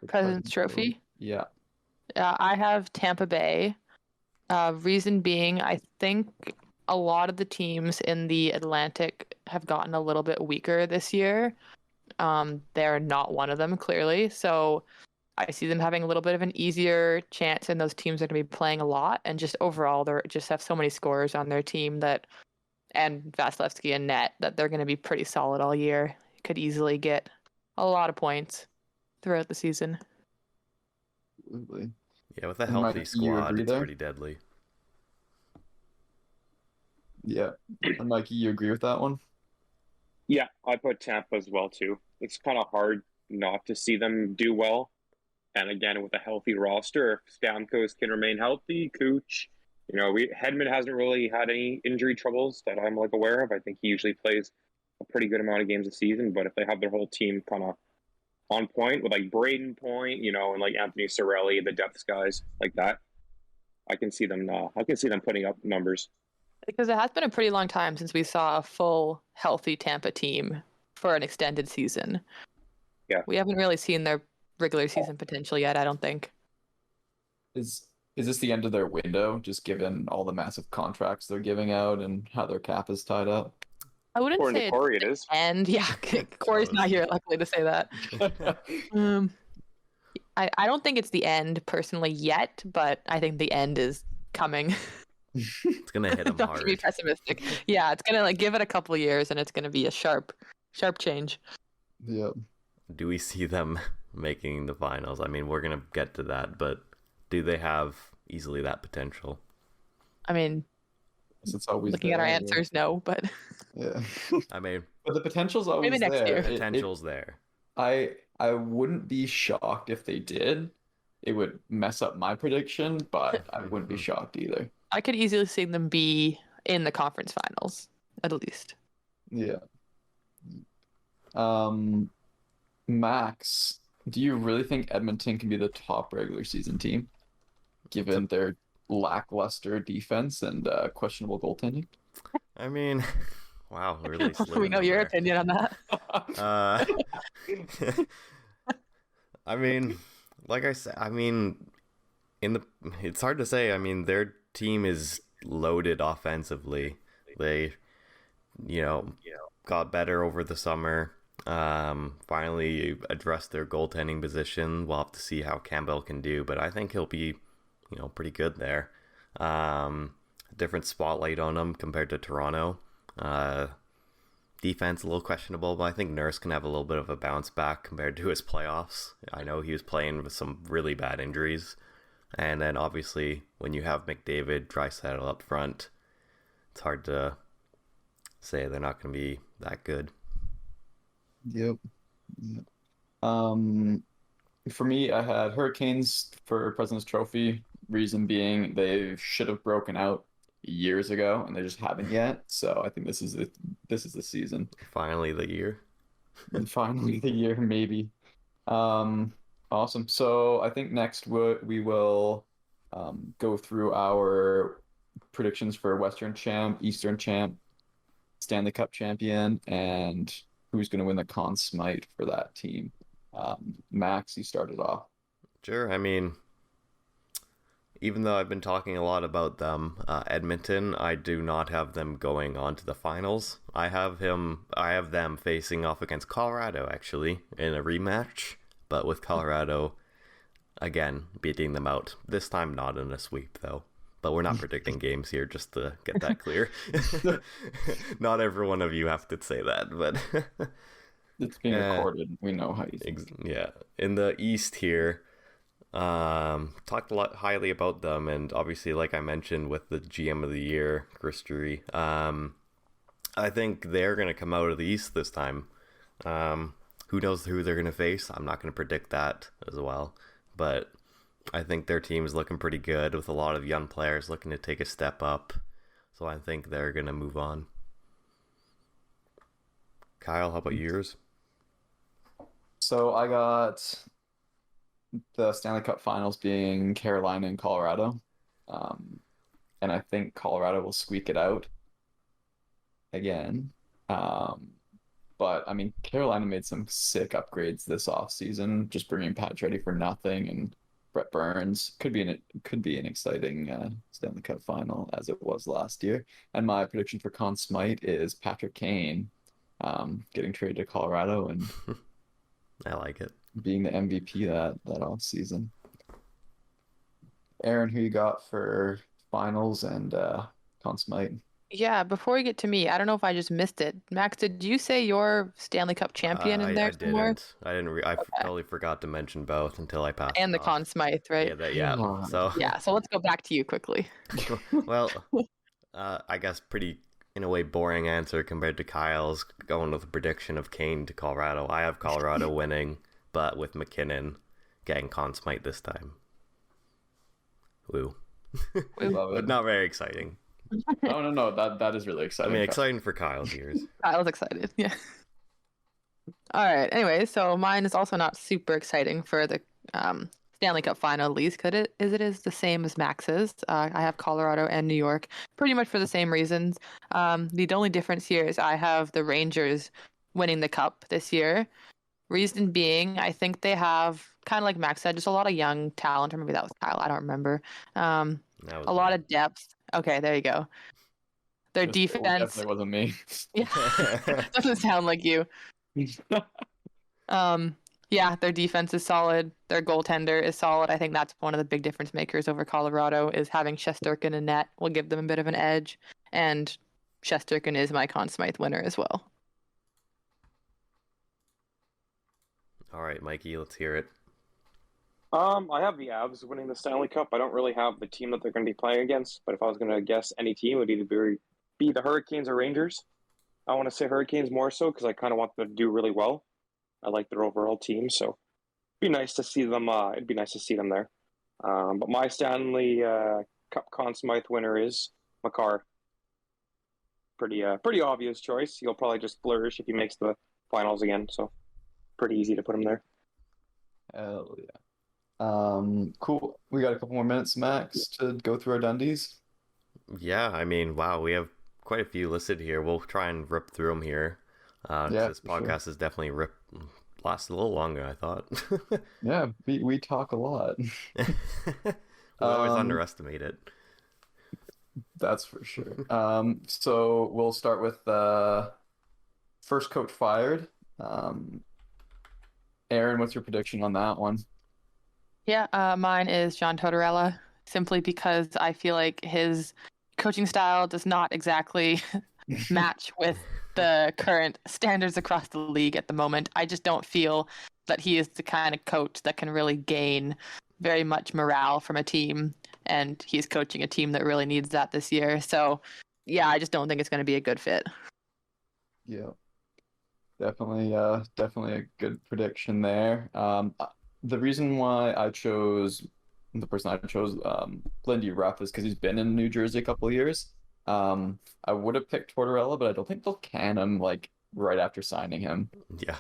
President's Trophy? Yeah. I have Tampa Bay. Reason being, I think a lot of the teams in the Atlantic have gotten a little bit weaker this year. They're not one of them, clearly. So I see them having a little bit of an easier chance, and those teams are going to be playing a lot. And just overall, they just have so many scorers on their team that and Vasilevsky in net, that they're going to be pretty solid all year. Could easily get a lot of points throughout the season. Absolutely. Yeah, with a And healthy Mike, you squad, agree it's there? pretty deadly. Yeah. And Mikey, you agree with that one? Yeah, I put Tampa as well too. It's kind of hard not to see them do well. And again, with a healthy roster, if Stamkos can remain healthy, Cooch, Hedman hasn't really had any injury troubles that I'm aware of. I think he usually plays a pretty good amount of games a season. But if they have their whole team kind of on point with Braden Point, and Anthony Cirelli, the depth guys like that, I can see them. I can see them putting up numbers. Because it has been a pretty long time since we saw a full, healthy Tampa team for an extended season. Yeah. We haven't really seen their regular season potential yet, I don't think. Is this the end of their window, just given all the massive contracts they're giving out and how their cap is tied up? I wouldn't According say to Corey, it is. And yeah, Corey's not here, luckily, to say that. I don't think it's the end personally yet, but I think the end is coming. It's gonna hit them Not hard. to be pessimistic. Yeah, it's gonna give it a couple of years, and it's gonna be a sharp change. Yeah. Do we see them making the finals? I mean, we're gonna get to that, but do they have easily that potential? I mean, It's always looking at our there, answers, no, but Yeah. I mean, But the potential's always maybe next there. year. potential's there. I wouldn't be shocked if they did. It would mess up my prediction, but I wouldn't be shocked either. I could easily see them be in the conference finals, at least. Yeah. Max, do you really think Edmonton can be the top regular season team, given their lackluster defense and questionable goaltending? I mean, wow, really slim. We know your opinion on that. I mean, like I said, it's hard to say. I mean, their team is loaded offensively. They, got better over the summer. Finally addressed their goaltending position. We'll have to see how Campbell can do, but I think he'll be, pretty good there. Different spotlight on him compared to Toronto. Defense a little questionable, but I think Nurse can have a little bit of a bounce back compared to his playoffs. I know he was playing with some really bad injuries. And then obviously when you have McDavid, Draisaitl up front, it's hard to say they're not going to be that good. Yep. For me, I had Hurricanes for President's Trophy. Reason being, they should have broken out years ago, and they just haven't yet. So I think this is the season. Finally the year. And finally the year, maybe. Awesome. So I think next we will go through our predictions for Western Champ, Eastern Champ, Stanley Cup Champion, and who's going to win the Conn Smythe for that team. Max, you started off. Sure. I mean, even though I've been talking a lot about them, Edmonton, I do not have them going on to the finals. I have them facing off against Colorado, actually, in a rematch, but with Colorado, again, beating them out. This time not in a sweep, though. But we're not predicting games here, just to get that clear. Not every one of you have to say that, but... It's being recorded. We know how you think. Yeah. In the East here, talked a lot highly about them, and obviously, like I mentioned with the GM of the year, Chris Drury, I think they're going to come out of the East this time. Who knows who they're going to face? I'm not going to predict that as well, but I think their team is looking pretty good with a lot of young players looking to take a step up, so I think they're going to move on. Kyle, how about yours? So I got the Stanley Cup Finals being Carolina and Colorado. And I think Colorado will squeak it out again. But I mean, Carolina made some sick upgrades this offseason, just bringing Pacioretty for nothing and Brett Burns. Could be an exciting Stanley Cup Final as it was last year. And my prediction for Conn Smythe is Patrick Kane getting traded to Colorado and I like it. Being the MVP that off season. Aaron, who you got for finals and Conn Smythe? Yeah, before we get to me, I don't know if I just missed it. Max, did you say your Stanley Cup champion in there I somewhere? didn't. I didn't. Okay. Totally forgot to mention both until I passed And it the off. Conn Smythe, right? Yeah, that. Yeah. God. So, Yeah, so let's go back to you quickly. well, I guess pretty in a way boring answer compared to Kyle's going with a prediction of Kane to Colorado. I have Colorado winning, but with McKinnon getting Conn Smythe this time. Woo. We love But it. not very exciting. No. That is really I exciting. mean, exciting for Kyle's ears. I was excited. Yeah. All right. Anyway, so mine is also not super exciting for the Stanley Cup Final, at least, because it is the same as Max's. I have Colorado and New York, pretty much for the same reasons. The only difference here is I have the Rangers winning the cup this year. Reason being, I think they have, kind of like Max said, just a lot of young talent, or maybe that was Kyle, I don't remember. That was A lot me. of depth. Okay, there you go. Their It defense, definitely wasn't me. yeah, doesn't sound like you. Yeah, their defense is solid. Their goaltender is solid. I think that's one of the big difference makers over Colorado is having Shesterkin in net will give them a bit of an edge. And Shesterkin is my Conn Smythe winner as well. All right, Mikey, let's hear it. I have the Avs winning the Stanley Cup. I don't really have the team that they're going to be playing against, but if I was going to guess any team, it would either be the Hurricanes or Rangers. I want to say Hurricanes more so because I kind of want them to do really well. I like their overall team, so it'd be nice to see them. It'd be nice to see them there. But my Stanley Cup Conn Smythe winner is Makar. Pretty obvious choice. He'll probably just flourish if he makes the finals again. So pretty easy to put him there. Hell yeah. Cool. We got a couple more minutes, Max, to go through our Dundies. Yeah, I mean, wow, we have quite a few listed here. We'll try and rip through them here. Yeah, This for sure. podcast is definitely lasted a little longer, I thought. Yeah, we talk a lot. We always Um, underestimate it. That's for sure. So we'll start with first coach fired. Aaron, what's your prediction on that one? Yeah, mine is John Tortorella, simply because I feel like his coaching style does not exactly match with the current standards across the league at the moment. I just don't feel that he is the kind of coach that can really gain very much morale from a team, and he's coaching a team that really needs that this year. So, yeah, I just don't think it's going to be a good fit. Yeah, definitely a good prediction there. The reason why I chose the person I chose, Lindy Ruff, is because he's been in New Jersey a couple of years. I would have picked Tortorella, but I don't think they'll can him like right after signing him. Yeah.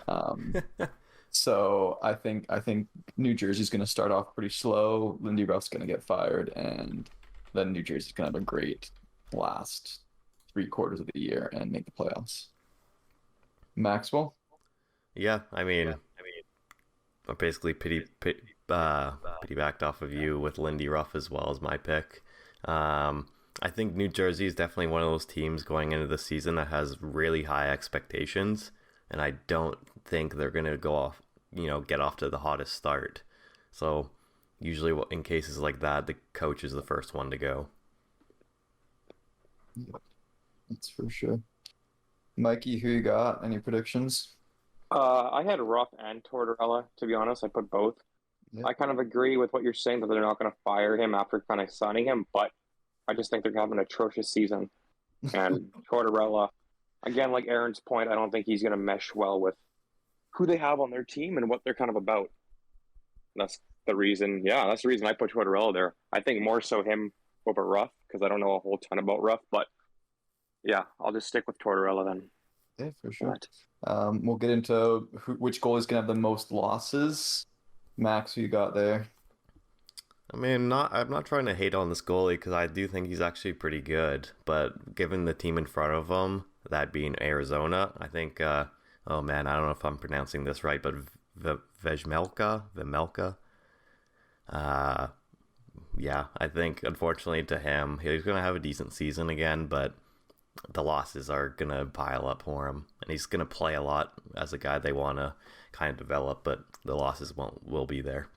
So I think New Jersey's going to start off pretty slow. Lindy Ruff's going to get fired, and then New Jersey's going to have a great last 3 quarters of the year and make the playoffs. Maxwell? Yeah, I mean, I'm basically pity backed off of you with Lindy Ruff as well as my pick. I think New Jersey is definitely one of those teams going into the season that has really high expectations, and I don't think they're going to get off to the hottest start. So usually in cases like that, the coach is the first one to go. Yep, that's for sure. Mikey, who you got? Any predictions? I had Ruff and Tortorella, to be honest. I put both. Yeah. I kind of agree with what you're saying that they're not going to fire him after kind of signing him, but I just think they're going to have an atrocious season. And Tortorella, again, like Aaron's point, I don't think he's going to mesh well with who they have on their team and what they're kind of about. That's the reason. Yeah, that's the reason I put Tortorella there. I think more so him over Ruff because I don't know a whole ton about Ruff, but yeah, I'll just stick with Tortorella then. Yeah, for sure. But We'll get into which goal is going to have the most losses. Max, who you got there? I mean, I'm not trying to hate on this goalie because I do think he's actually pretty good. But given the team in front of him, that being Arizona, I think, oh man, I don't know if I'm pronouncing this right, but Vejmelka. Yeah, I think unfortunately to him, he's going to have a decent season again, but the losses are going to pile up for him. And he's going to play a lot as a guy they want to kind of develop, but the losses will be there.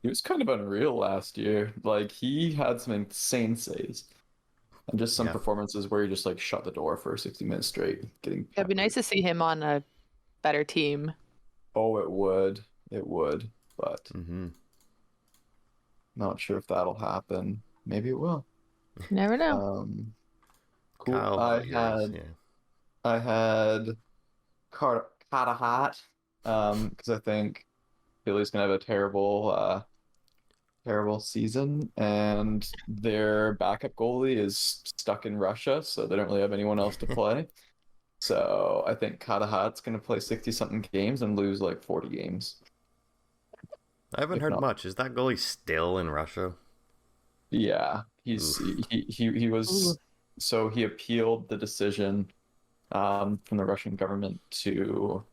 He was kind of unreal last year. Like, he had some insane saves. And just some Yeah. performances where you just like shut the door for 60 minutes straight. It'd be nice to see him on a better team. Oh, it would. It would. But Mm-hmm. not sure if that'll happen. Maybe it will. You never know. Cool. Kyle, I had Carter because I think Philly's gonna have a terrible season, and their backup goalie is stuck in Russia, so they don't really have anyone else to play. So I think Katahat's gonna play 60-something games and lose like 40 games. I haven't If heard not- much. Is that goalie still in Russia? Yeah, he was. So he appealed the decision from the Russian government to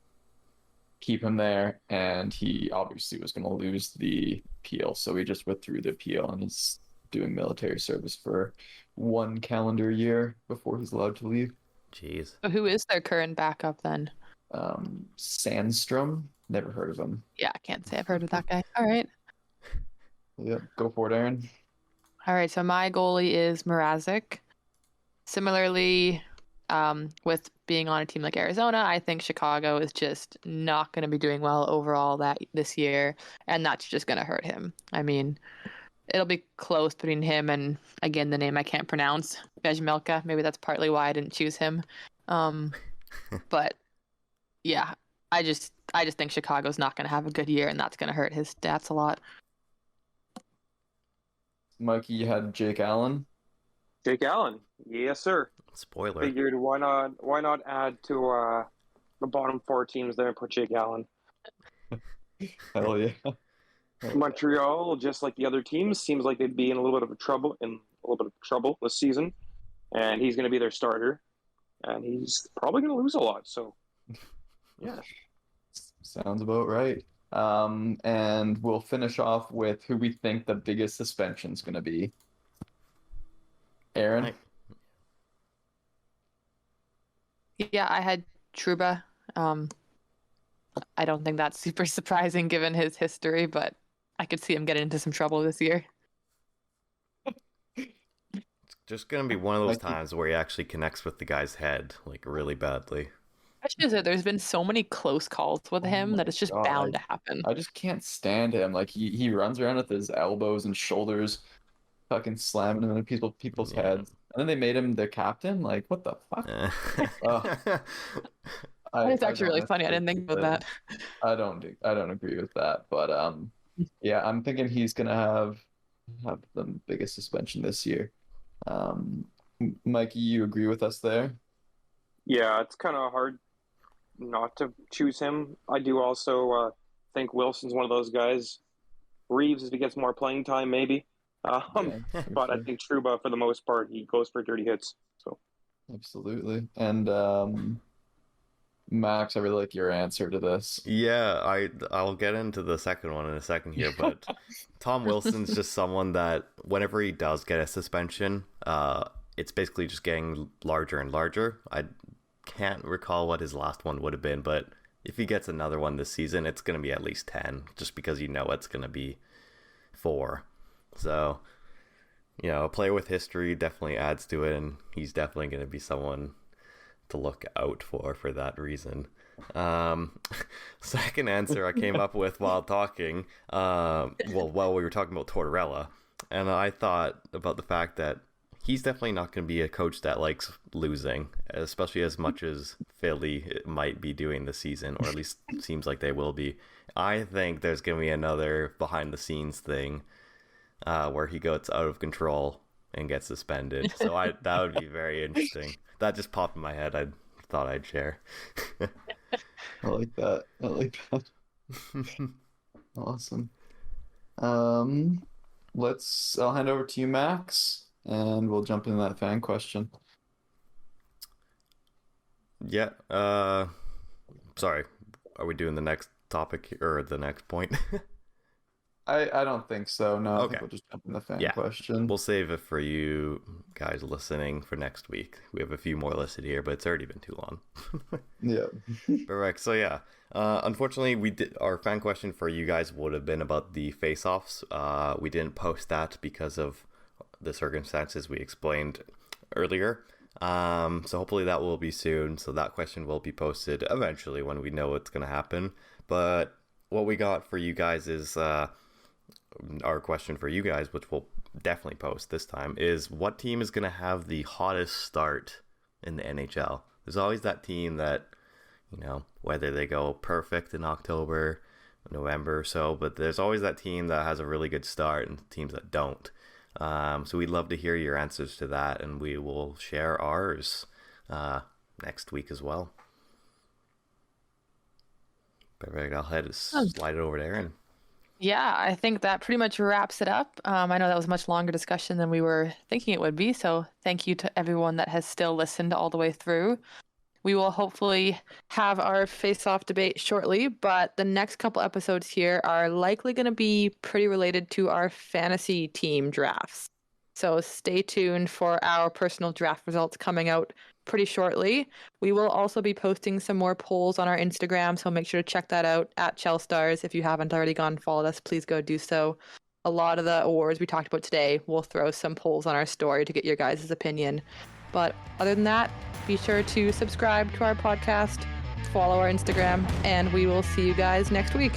keep him there, and he obviously was going to lose the appeal, so he just withdrew the appeal and is doing military service for 1 calendar year before he's allowed to leave. Jeez. So who is their current backup then? Sandstrom, never heard of him. Yeah, I can't say I've heard of that guy. All right. Yep, go for it, Aaron. All right, so my goalie is Mrazek. Similarly, with being on a team like Arizona, I think Chicago is just not going to be doing well overall this year, and that's just going to hurt him. I mean, it'll be close between him and, again, the name I can't pronounce, Vejmelka. Maybe that's partly why I didn't choose him. But yeah, I just think Chicago's not going to have a good year, and that's going to hurt his stats a lot. Mikey, you had Jake Allen. Jake Allen, yes, sir. Spoiler. Figured why not add to the bottom 4 teams there and put Jake Allen. Hell yeah. Montreal, just like the other teams, seems like they'd be in a little bit of trouble this season, and he's going to be their starter, and he's probably going to lose a lot. So, yeah, Sounds about right. And we'll finish off with who we think the biggest suspension's going to be. Aaron? Yeah, I had Trouba. I don't think that's super surprising given his history, but I could see him getting into some trouble this year. It's just gonna be one of those times where he actually connects with the guy's head, like, really badly. Especially as there's been so many close calls with him that it's just bound to happen. I just can't stand him. Like he runs around with his elbows and shoulders, fucking slamming them into people's heads. And then they made him the captain. Like, what the fuck? It's actually really funny. I didn't think about that. I don't agree with that. But yeah, I'm thinking he's gonna have the biggest suspension this year. Mikey, you agree with us there? yeah, it's kind of hard not to choose him. I do also think Wilson's one of those guys. Reeves, if he gets more playing time, maybe. But I think Trouba, for the most part, he goes for dirty hits. So absolutely. And Max, I really like your answer to this. Yeah, I'll get into the second one in a second here, but Tom Wilson's just someone that whenever he does get a suspension, it's basically just getting larger and larger. I can't recall what his last one would have been, but if he gets another one this season, it's going to be at least 10, just because you know it's going to be 4. So, a player with history definitely adds to it, and he's definitely going to be someone to look out for that reason. Second answer I came up with while talking, while we were talking about Tortorella, and I thought about the fact that he's definitely not going to be a coach that likes losing, especially as much as Philly might be doing this season, or at least seems like they will be. I think there's going to be another behind-the-scenes thing where he gets out of control and gets suspended. So that would be very interesting. That just popped in my head. I thought I'd share. I like that. Awesome. I'll hand over to you, Max, and we'll jump into that fan question. Yeah. Sorry. Are we doing the next topic or the next point? I don't think so. No, I Okay. think we'll just jump in the fan question. We'll save it for you guys listening for next week. We have a few more listed here, but it's already been too long. Yeah. Correct. So yeah, unfortunately, our fan question for you guys would have been about the face-offs. We didn't post that because of the circumstances we explained earlier. So hopefully that will be soon. So that question will be posted eventually when we know what's going to happen. But what we got for you guys is our question for you guys, which we'll definitely post this time, is what team is going to have the hottest start in the NHL? There's always that team that, whether they go perfect in October, November or so, but there's always that team that has a really good start and teams that don't. So we'd love to hear your answers to that, and we will share ours next week as well. Perfect. I'll slide it over to Aaron. Yeah, I think that pretty much wraps it up. I know that was a much longer discussion than we were thinking it would be, so thank you to everyone that has still listened all the way through. We will hopefully have our face-off debate shortly, but the next couple episodes here are likely going to be pretty related to our fantasy team drafts. So stay tuned for our personal draft results coming out pretty shortly. We will also be posting some more polls on our Instagram, so make sure to check that out at Chel Stars. If you haven't already gone and followed us, please go do so. A lot of the awards we talked about today, we'll throw some polls on our story to get your guys' opinion. But other than that, be sure to subscribe to our podcast, follow our Instagram, and we will see you guys next week.